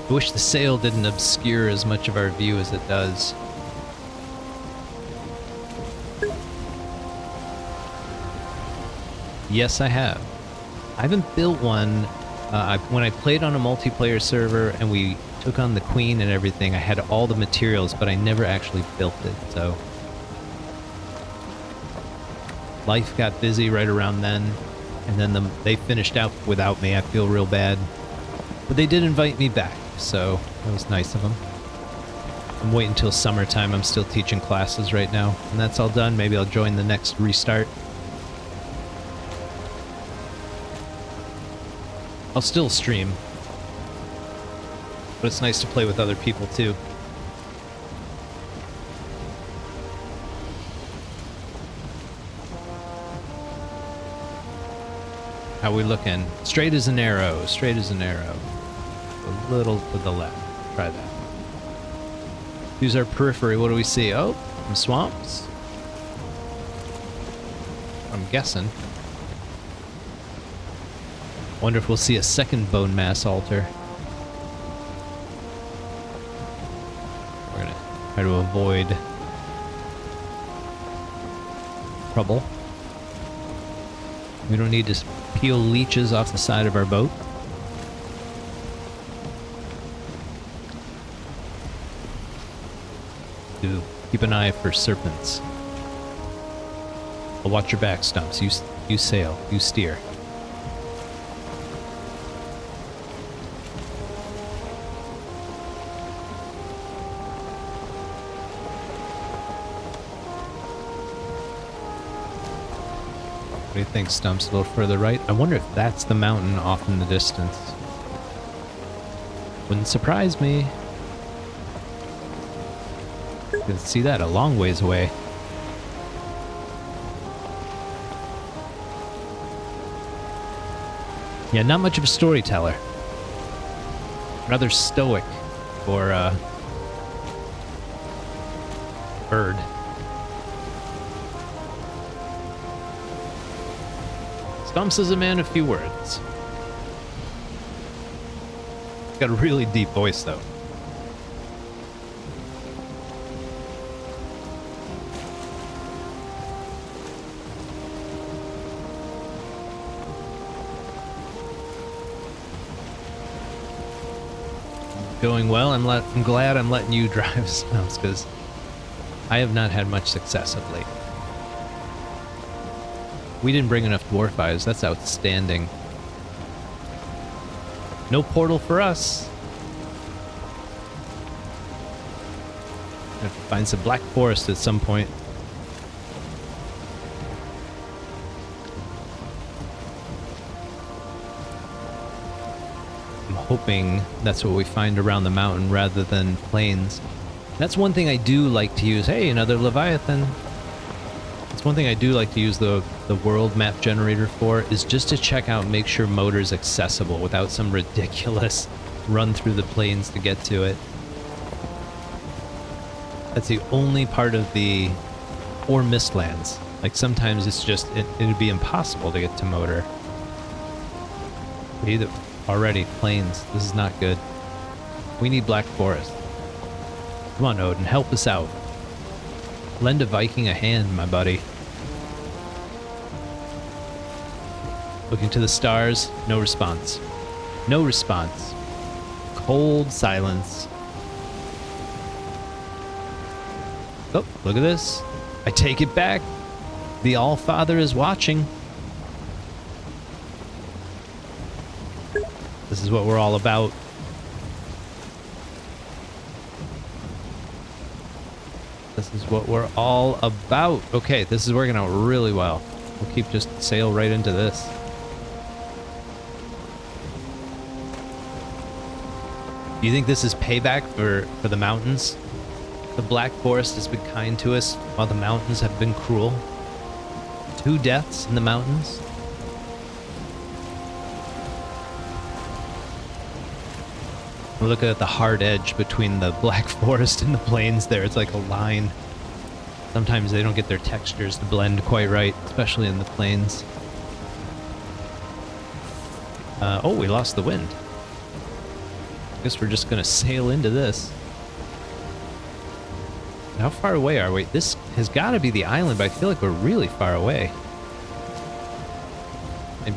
I wish the sail didn't obscure as much of our view as it does. Yes, I have. I haven't built one. When I played on a multiplayer server and we took on the queen and everything, I had all the materials, but I never actually built it, so... Life got busy right around then, and then they finished out without me. I feel real bad. But they did invite me back, so that was nice of them. I'm waiting until summertime. I'm still teaching classes right now. And that's all done. Maybe I'll join the next restart. I'll still stream. But it's nice to play with other people too. How we looking? Straight as an arrow. Straight as an arrow. A little to the left. Try that. Use our periphery. What do we see? Oh, some swamps. I'm guessing. Wonder if we'll see a second Bonemass altar. We're gonna try to avoid trouble. We don't need to peel leeches off the side of our boat. Do keep an eye for serpents. I'll watch your back, Stumps. You sail. You steer. What do you think, Stumps? A little further right? I wonder if that's the mountain off in the distance. Wouldn't surprise me. You can see that a long ways away. Yeah, not much of a storyteller. Rather stoic for a bird. Stumps is a man of few words. Got a really deep voice, though. Going well. I'm glad I'm letting you drive, Stumps, because I have not had much success of late. We didn't bring enough dwarf eyes. That's outstanding. No portal for us. Have to find some black forest at some point. I'm hoping that's what we find around the mountain rather than plains. That's one thing I do like to use. Hey, another Leviathan. That's one thing I do like to use the world map generator for, is just to check out and make sure Motor's accessible without some ridiculous run through the plains to get to it. That's the only part of the... or Mistlands. Like sometimes it's just, it'd be impossible to get to Motor. Either already, plains. This is not good. We need Black Forest. Come on, Odin, help us out. Lend a Viking a hand, my buddy. Looking to the stars, no response. No response. Cold silence. Oh, look at this. I take it back. The All-Father is watching. This is what we're all about. This is what we're all about. Okay, this is working out really well. We'll keep just sail right into this. Do you think this is payback for the mountains? The Black Forest has been kind to us while the mountains have been cruel. 2 deaths in the mountains. We're looking at the hard edge between the Black Forest and the plains there. It's like a line. Sometimes they don't get their textures to blend quite right, especially in the plains. Oh, we lost the wind. I guess we're just gonna sail into this. How far away are we? This has got to be the island, but I feel like we're really far away. A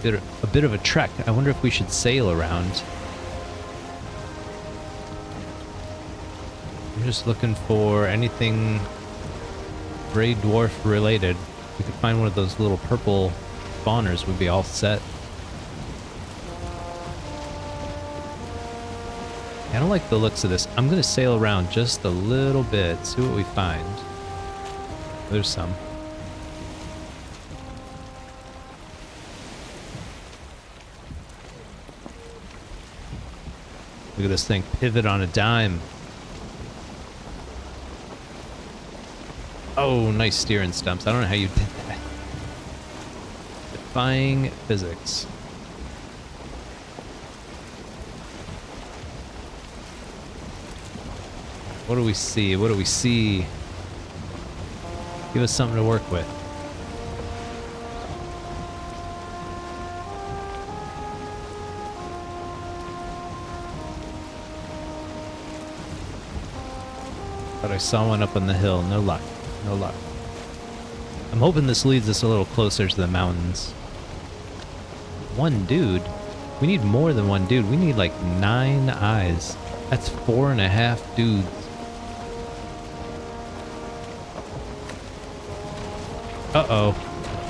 bit of a trek. I wonder if we should sail around. I'm just looking for anything Gray Dwarf related. If we could find one of those little purple spawners, we'd be all set. I don't like the looks of this. I'm going to sail around just a little bit, see what we find. There's some. Look at this thing, pivot on a dime. Oh, nice steering, Stumps. I don't know how you did that. Defying physics. What do we see? What do we see? Give us something to work with. But I saw one up on the hill. No luck. No luck. I'm hoping this leads us a little closer to the mountains. 1 dude? We need more than 1 dude. We need like 9 eyes. That's 4.5 dudes. Uh-oh.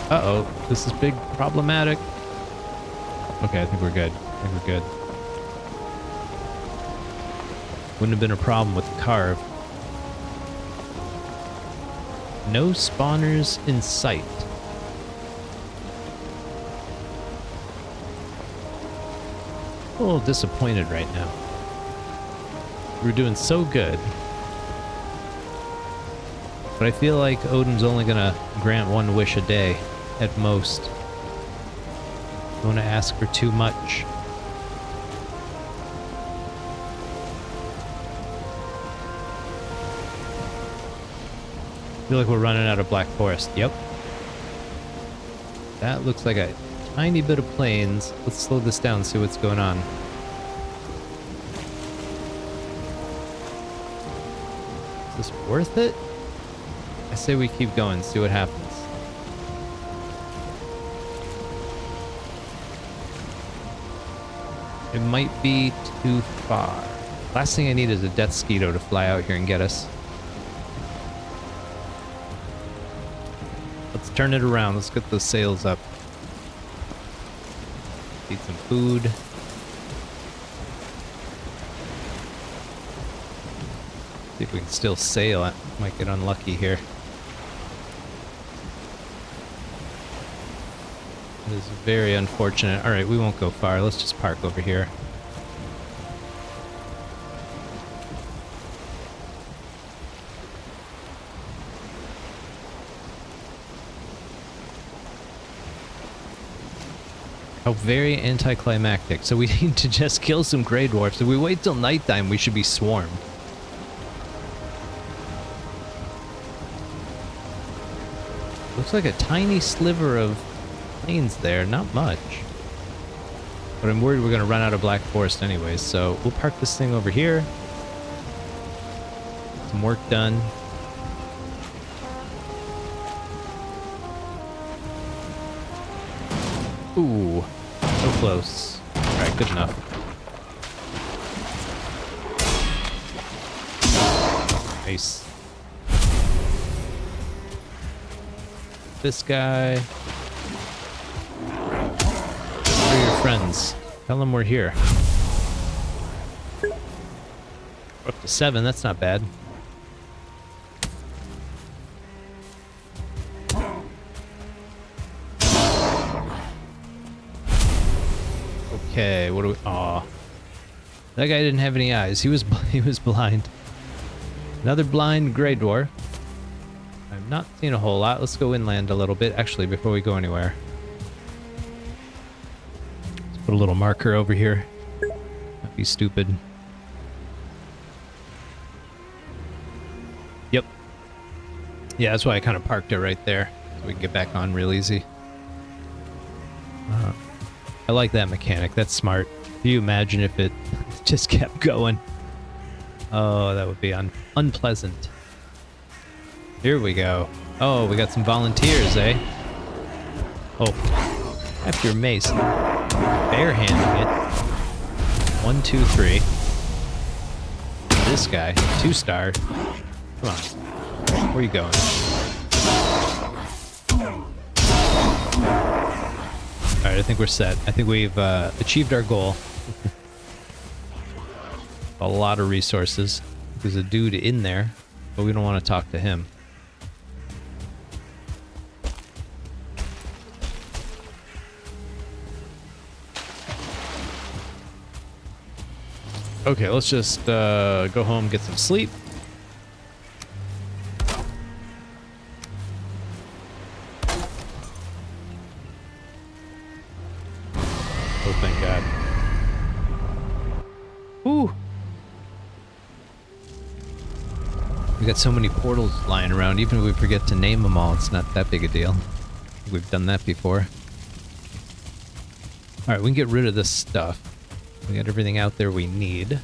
Uh-oh. This is big problematic. Okay, I think we're good. I think we're good. Wouldn't have been a problem with the carve. No spawners in sight. A little disappointed right now. We're doing so good. But I feel like Odin's only gonna grant 1 wish a day, at most. Don't want to ask for too much. I feel like we're running out of Black Forest. Yep. That looks like a tiny bit of plains. Let's slow this down and see what's going on. Is this worth it? I say we keep going, see what happens. It might be too far. Last thing I need is a death skeeto to fly out here and get us. Let's turn it around. Let's get those sails up. Need some food. See if we can still sail. I might get unlucky here. This is very unfortunate. Alright, we won't go far. Let's just park over here. How very anticlimactic. So we need to just kill some Grey Dwarfs. If we wait till nighttime, we should be swarmed. Looks like a tiny sliver of plains there, not much. But I'm worried we're gonna run out of Black Forest anyways, so we'll park this thing over here. Some work done. Ooh, so close. Alright, good enough. Nice. This guy. Where are your friends? Tell them we're here. We're up to 7, that's not bad. Okay, what do we... Aw. That guy didn't have any eyes. He was he was blind. Another blind gray dwarf. I've not seen a whole lot. Let's go inland a little bit, actually, before we go anywhere. Let's put a little marker over here. That'd be stupid. Yep. Yeah, that's why I kind of parked it right there, so we can get back on real easy. I like that mechanic. That's smart. Can you imagine if it just kept going? Oh, that would be unpleasant. Here we go. Oh, we got some volunteers, eh? Oh, after your mace. Barehanding it. 1, 2, 3. This guy, 2-star. Come on. Where are you going? Alright, I think we're set. I think we've achieved our goal. A lot of resources. There's a dude in there, but we don't want to talk to him. Okay, let's just go home, get some sleep. Oh, thank God. Ooh. We got so many portals lying around, even if we forget to name them all, it's not that big a deal. We've done that before. Alright, we can get rid of this stuff. We got everything out there we need.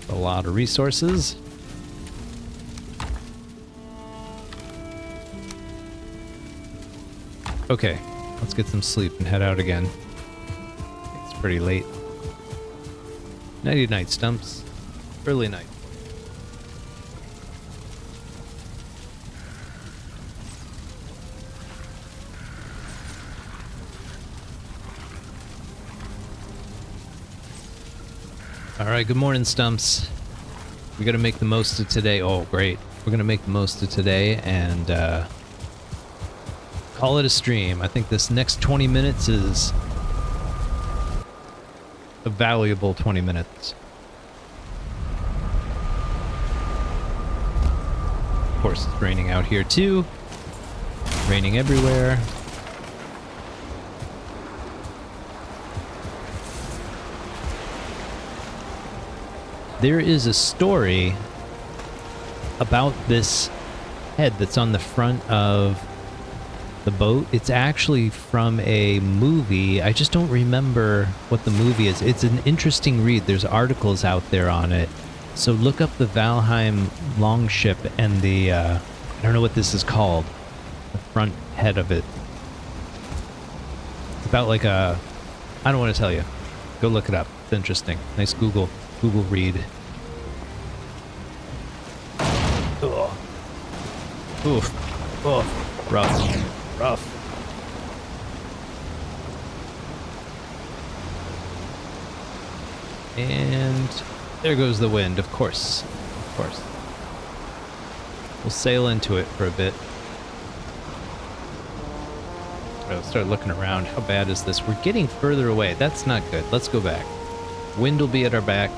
A lot of resources. Okay, let's get some sleep and head out again. It's pretty late. Nighty night, Stumps. Early night. Alright, good morning, Stumps. We gotta make the most of today. Oh, great. We're gonna make the most of today and call it a stream. I think this next 20 minutes is a valuable 20 minutes. Of course, it's raining out here too. Raining everywhere. There is a story about this head that's on the front of the boat. It's actually from a movie. I just don't remember what the movie is. It's an interesting read. There's articles out there on it. So look up the Valheim longship and the, I don't know what this is called, the front head of it. It's about like a, I don't want to tell you. Go look it up. It's interesting. Nice Google read. Ugh. Oof. Oof. Rough. Rough. And there goes the wind, of course. Of course. We'll sail into it for a bit. I'll start looking around. How bad is this? We're getting further away. That's not good. Let's go back. Wind will be at our back.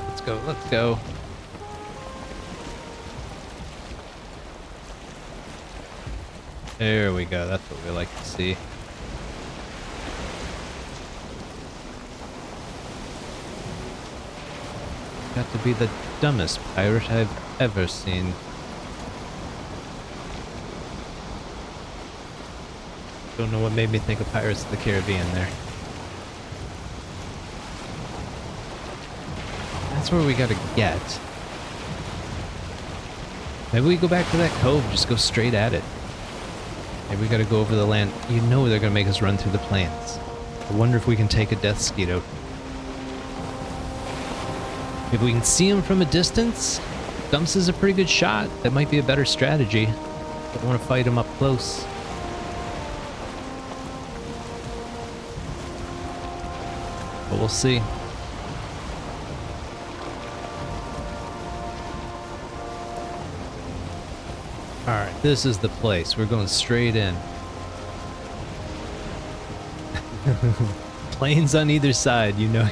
Let's go. Let's go. There we go. That's what we like to see. Got to be the dumbest pirate I've ever seen. Don't know what made me think of Pirates of the Caribbean there. That's where we gotta get. Maybe we go back to that cove, just go straight at it. Maybe we gotta go over the land. You know they're gonna make us run through the plains. I wonder if we can take a death skeet out. If we can see him from a distance, Stumps is a pretty good shot. That might be a better strategy. Don't want to fight him up close. But we'll see. Alright, this is the place. We're going straight in. Planes on either side, you know,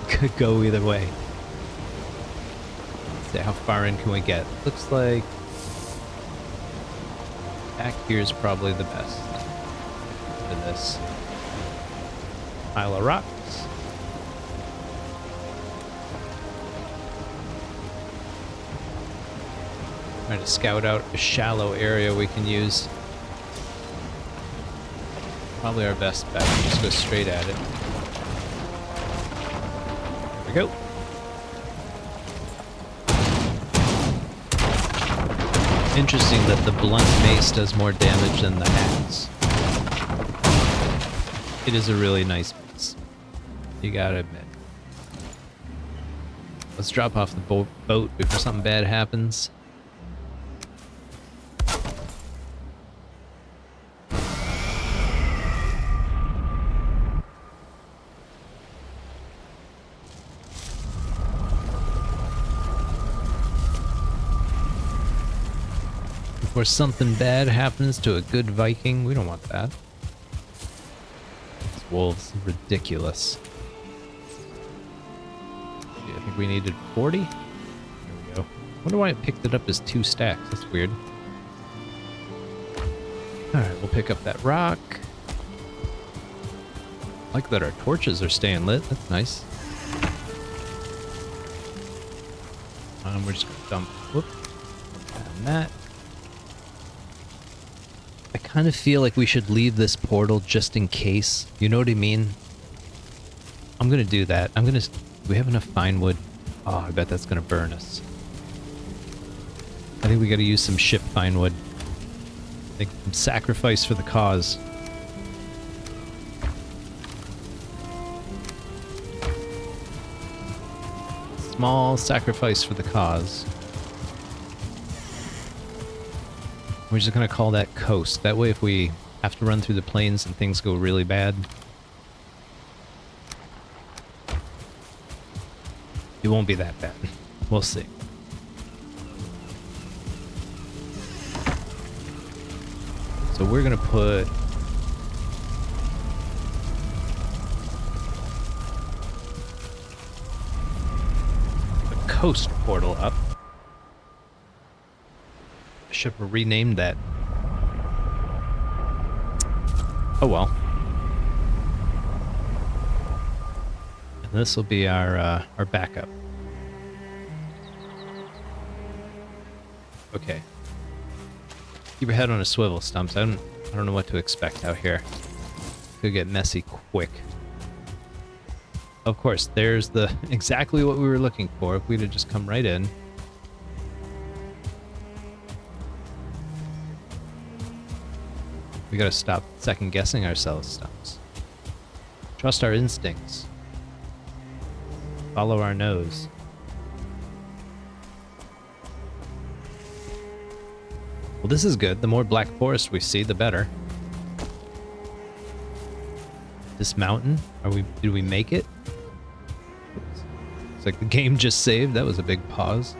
could go either way. Let's see, how far in can we get? Looks like back here is probably the best for this. Pile of rocks. Trying to scout out a shallow area we can use. Probably our best bet. Just go straight at it. There we go. Interesting that the blunt mace does more damage than the axe. It is a really nice piece. You gotta admit. Let's drop off the boat before something bad happens. Before something bad happens to a good Viking, we don't want that. These wolves are ridiculous. I think we needed 40? There we go. Wonder why it picked it up as 2 stacks. That's weird. Alright, we'll pick up that rock. I like that our torches are staying lit. That's nice. We're just gonna dump. Whoop. And that. I kind of feel like we should leave this portal just in case. You know what I mean? I'm gonna do that. Do we have enough fine wood? Oh, I bet that's gonna burn us. I think we gotta use some ship fine wood. Make some sacrifice for the cause. Small sacrifice for the cause. We're just gonna call that coast. That way if we have to run through the plains and things go really bad, it won't be that bad. We'll see. So we're gonna put the coast portal up. I should have renamed that. Oh well. And this will be our backup. Okay. Keep your head on a swivel, Stumps. I don't know what to expect out here. Could get messy quick. Of course, there's the exactly what we were looking for. If we'd have just come right in. We gotta stop second guessing ourselves, Stumps. Trust our instincts. Follow our nose. Well, this is good. The more black forest we see, the better. This mountain, did we make it? Oops. It's like the game just saved. That was a big pause.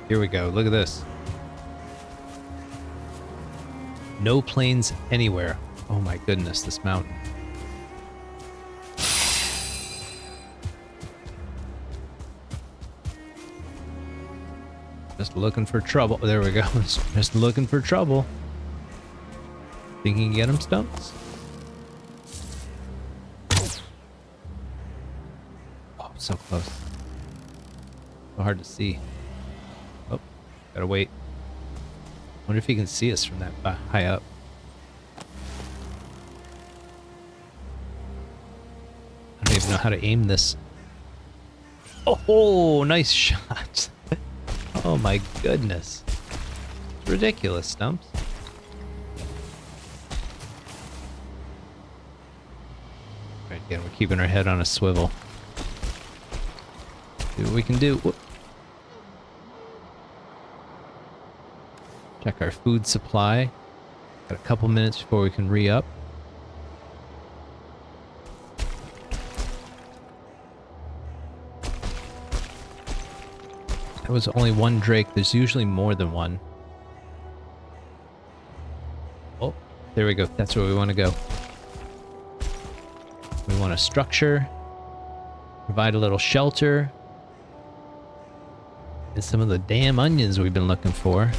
Here we go. Look at this. No plains anywhere. Oh my goodness, this mountain. Just looking for trouble. There we go. Just looking for trouble. Think you can get him, Stumps? Oh, so close. So hard to see. Oh, gotta wait. Wonder if he can see us from that high up. I don't even know how to aim this. Oh, nice shot. Oh my goodness. It's ridiculous, Stumps. Right, again, we're keeping our head on a swivel. See what we can do. Whoop. Check our food supply. Got a couple minutes before we can re-up. There was only one drake. There's usually more than one. Oh, there we go. That's where we want to go. We want a structure. Provide a little shelter. Get some of the damn onions we've been looking for.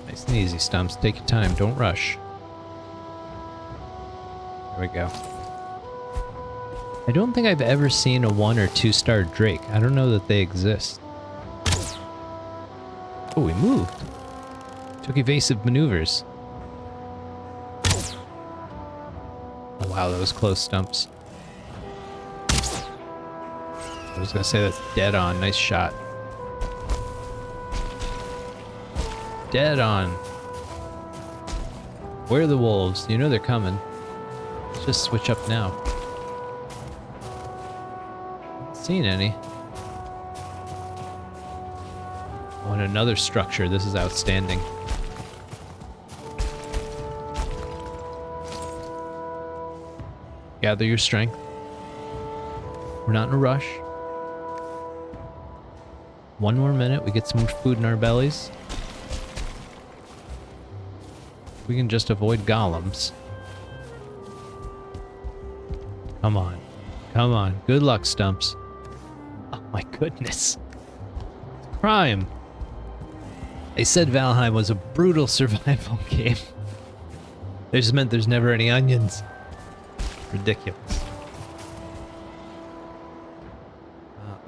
Nice and easy, Stumps. Take your time. Don't rush. There we go. I don't think I've ever seen a 1 or 2 star drake. I don't know that they exist. Oh, we moved. Took evasive maneuvers. Oh wow, that was close, Stumps. I was gonna say that's dead on. Nice shot. Dead on. Where are the wolves? You know they're coming. Let's just switch up now. Haven't seen any. Oh, and another structure. This is outstanding. Gather your strength. We're not in a rush. 1 more minute, we get some more food in our bellies. We can just avoid golems. Come on. Come on. Good luck, Stumps. Oh my goodness. Crime. They said Valheim was a brutal survival game. They just meant there's never any onions. Ridiculous.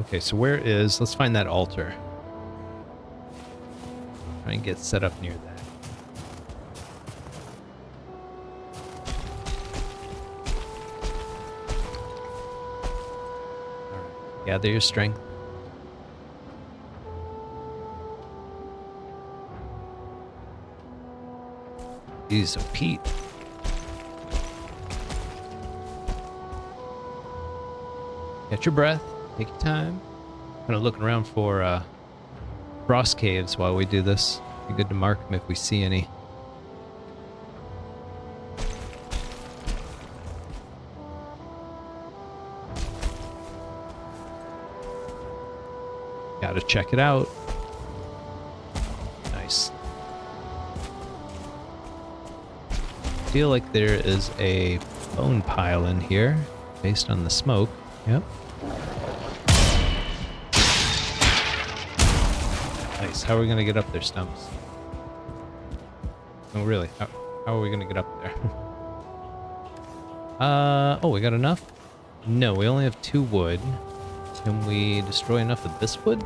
Okay, so where is... Let's find that altar. Try and get set up near that. Alright, gather your strength. Use some peat. Get your breath. Take your time. Kind of looking around for frost caves while we do this. Be good to mark them if we see any. Gotta check it out. Nice. Feel like there is a bone pile in here based on the smoke. Yep. Nice. How are we gonna get up there, Stumps? Oh, really? How are we gonna get up there? Oh, we got enough? No, we only have 2 wood. Can we destroy enough of this wood?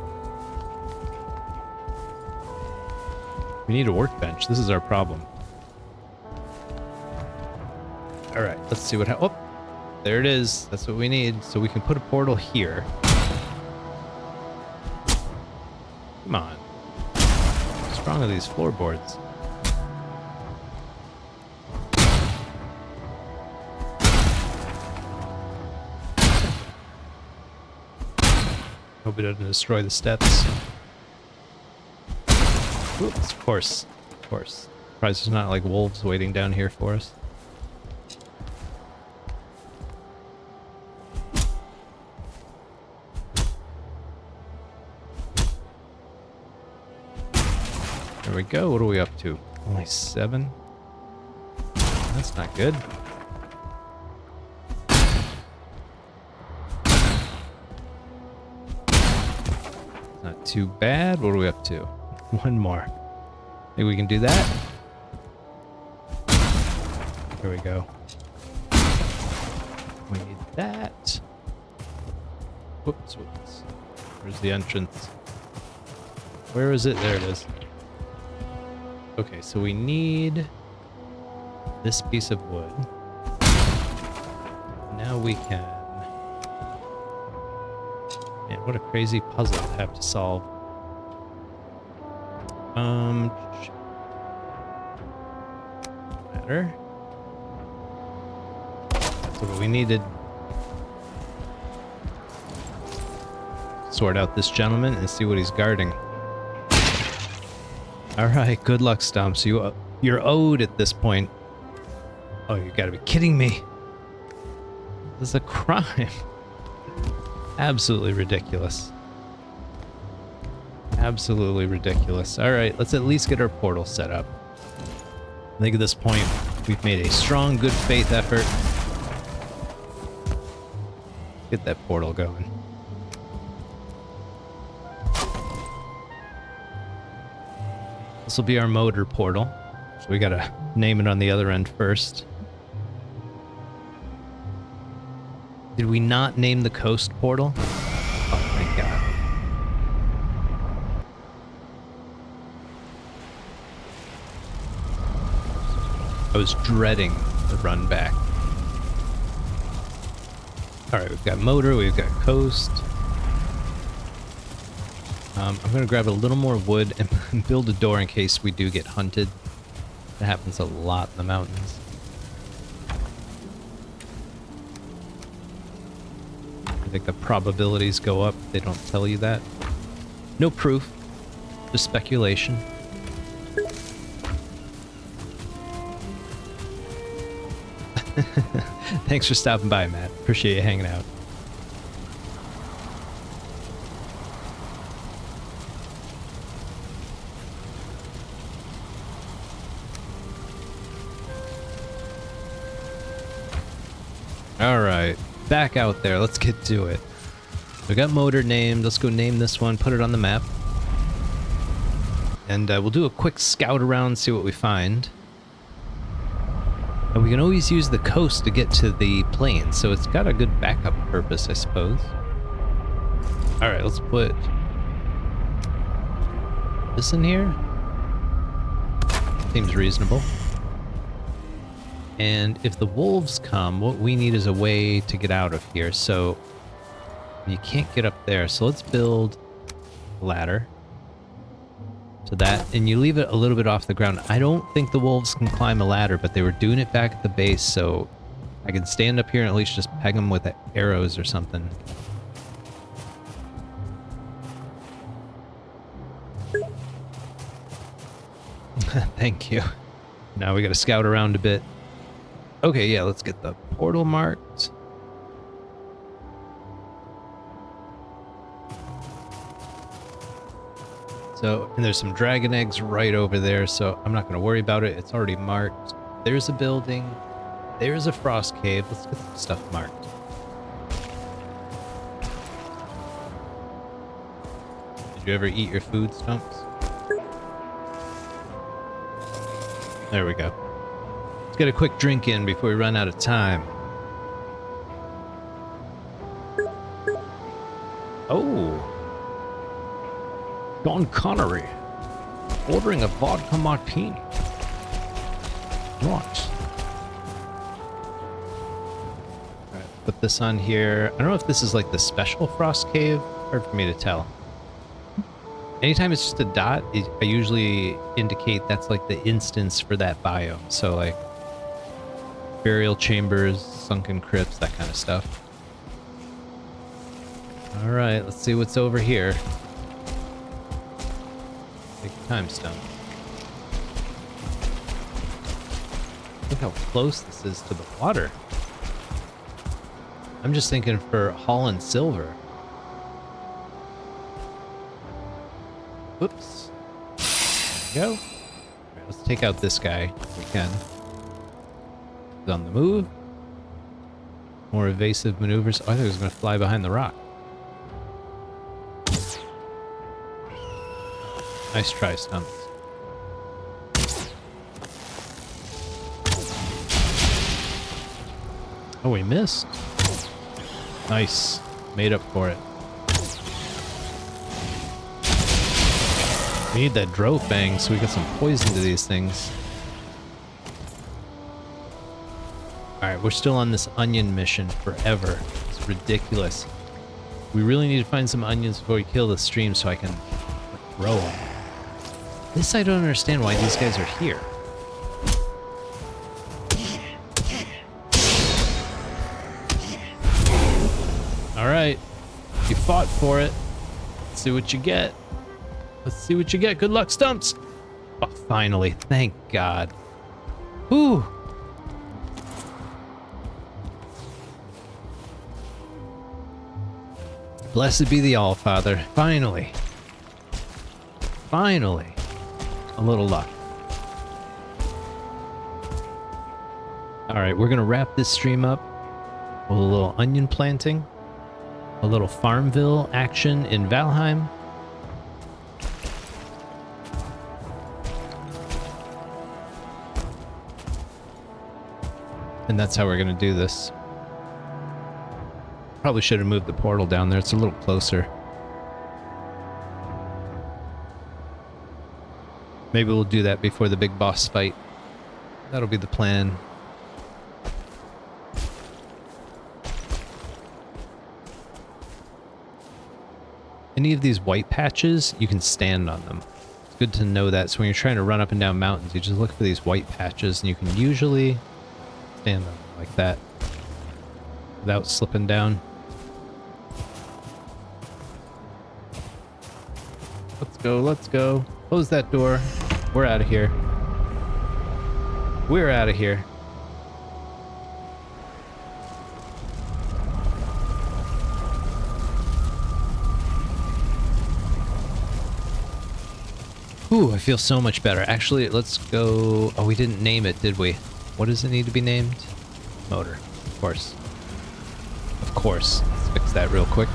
We need a workbench. This is our problem. Alright, let's see what happens. Oh, there it is. That's what we need. So we can put a portal here. Come on. What's wrong with these floorboards? Hope it doesn't destroy the steps. Oops, of course. Of course. Surprised there's not like wolves waiting down here for us. There we go. What are we up to? Only 7? That's not good. Not too bad. What are we up to? 1 more. Think we can do that? There we go. We need that. Whoops, whoops. Where's the entrance? Where is it? There it is. Okay, so we need this piece of wood. Now we can... Man, what a crazy puzzle to have to solve. Matter. That's what we needed. Sort out this gentleman and see what he's guarding. Alright, good luck, Stumps. You're owed at this point. Oh, you gotta be kidding me. This is a crime. Absolutely ridiculous. Absolutely ridiculous. All right, let's at least get our portal set up. I think at this point, we've made a strong, good faith effort. Get that portal going. This will be our motor portal. So we gotta name it on the other end first. Did we not name the coast portal? Oh my god. I was dreading the run back. Alright, we've got motor, we've got coast. I'm going to grab a little more wood and build a door in case we do get hunted. That happens a lot in the mountains. I think the probabilities go up. They don't tell you that. No proof, just speculation. Thanks for stopping by, Matt. Appreciate you hanging out. Alright, back out there. Let's get to it. We got motor named. Let's go name this one, put it on the map. And we'll do a quick scout around, see what we find. And we can always use the coast to get to the plains, so it's got a good backup purpose, I suppose. Alright, let's put this in here. Seems reasonable. And if the wolves come, what we need is a way to get out of here. So you can't get up there. So let's build a ladder to that. And you leave it a little bit off the ground. I don't think the wolves can climb a ladder, but they were doing it back at the base. So I can stand up here and at least just peg them with arrows or something. Thank you. Now we got to scout around a bit. Okay, yeah, let's get the portal marked. So, and there's some dragon eggs right over there, so I'm not going to worry about it. It's already marked. There's a building. There's a frost cave. Let's get some stuff marked. Did you ever eat your food, Stumps? There we go. Let's get a quick drink in before we run out of time. Oh. Sean Connery. Ordering a vodka martini. Nice. Alright, put this on here. I don't know if this is like the special frost cave. Hard for me to tell. Anytime it's just a dot, I usually indicate that's like the instance for that biome. So like burial chambers, sunken crypts, that kind of stuff. All right, let's see what's over here. Take your time, Stump. Look how close this is to the water. I'm just thinking for Holland silver. Whoops. There we go. All right, let's take out this guy if we can. He's on the move. More evasive maneuvers. Oh, I thought he was going to fly behind the rock. Nice try, Stumps. Oh, we missed. Nice. Made up for it. We need that Dro Fang so we get some poison to these things. Alright, we're still on this onion mission forever. It's ridiculous. We really need to find some onions before we kill the stream so I can grow them. This I don't understand why these guys are here. Alright. You fought for it. Let's see what you get. Let's see what you get. Good luck, Stumps. Oh, finally. Thank God. Whew. Blessed be the All-Father. Finally. Finally. A little luck. Alright, we're going to wrap this stream up with a little onion planting. A little Farmville action in Valheim. And that's how we're going to do this. Probably should have moved the portal down there. It's a little closer. Maybe we'll do that before the big boss fight. That'll be the plan. Any of these white patches, you can stand on them. It's good to know that. So when you're trying to run up and down mountains, you just look for these white patches and you can usually stand on them like that without slipping down. Let's go, let's go. Close that door. We're out of here. We're out of here. Ooh, I feel so much better. Actually, let's go... Oh, we didn't name it, did we? What does it need to be named? Motor. Of course. Of course. Let's fix that real quick.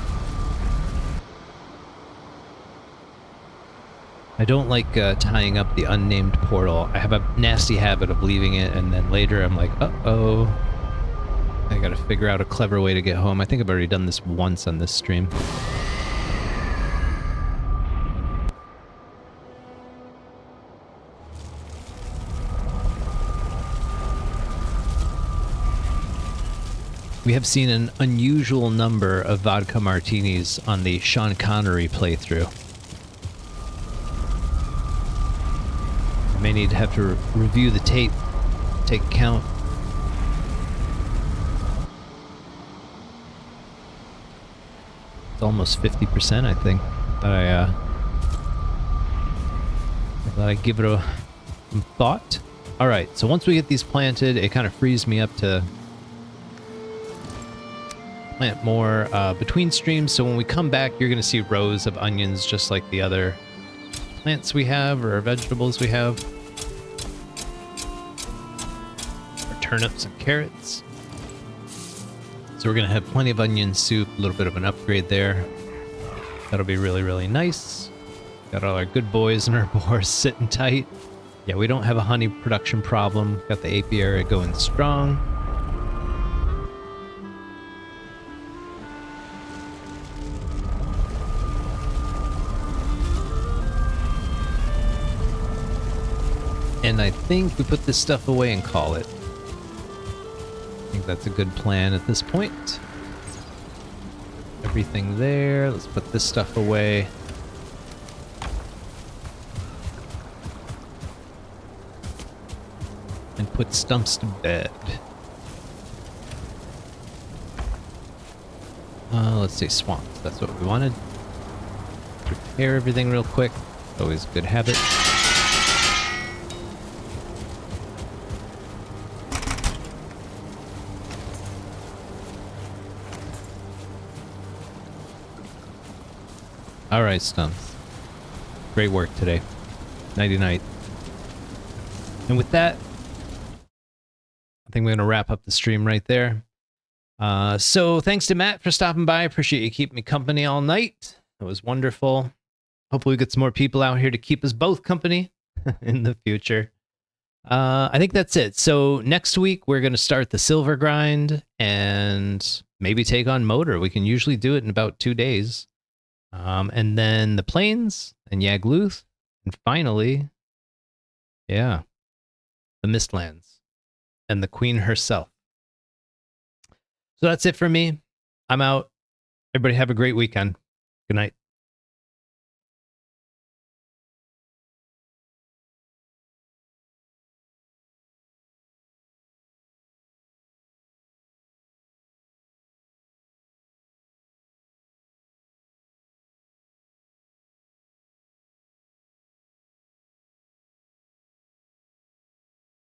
I don't like tying up the unnamed portal. I have a nasty habit of leaving it, and then later I'm like, uh-oh. I gotta figure out a clever way to get home. I think I've already done this once on this stream. We have seen an unusual number of vodka martinis on the Sean Connery playthrough. I may need to have to review the tape, take account. It's almost 50%, I think. I thought I'd give it some thought. All right, so once we get these planted, it kind of frees me up to plant more between streams. So when we come back, you're going to see rows of onions just like the other plants we have or vegetables we have. Or turnips and carrots. So we're going to have plenty of onion soup, a little bit of an upgrade there. That'll be really, really nice. Got all our good boys and our boars sitting tight. Yeah, we don't have a honey production problem. Got the apiary going strong. And I think we put this stuff away and call it. I think that's a good plan at this point. Everything there. Let's put this stuff away. And put Stumps to bed. Let's say swamps. That's what we wanted. Prepare everything real quick. Always a good habit. All right, Stumps. Great work today. Nighty-night. And with that, I think we're going to wrap up the stream right there. So thanks to Matt for stopping by. I appreciate you keeping me company all night. It was wonderful. Hopefully we get some more people out here to keep us both company in the future. I think that's it. So next week, we're going to start the silver grind and maybe take on Motor. We can usually do it in about 2 days. And then the plains and Yagluth. And finally, yeah, the Mistlands and the Queen herself. So that's it for me. I'm out. Everybody have a great weekend. Good night.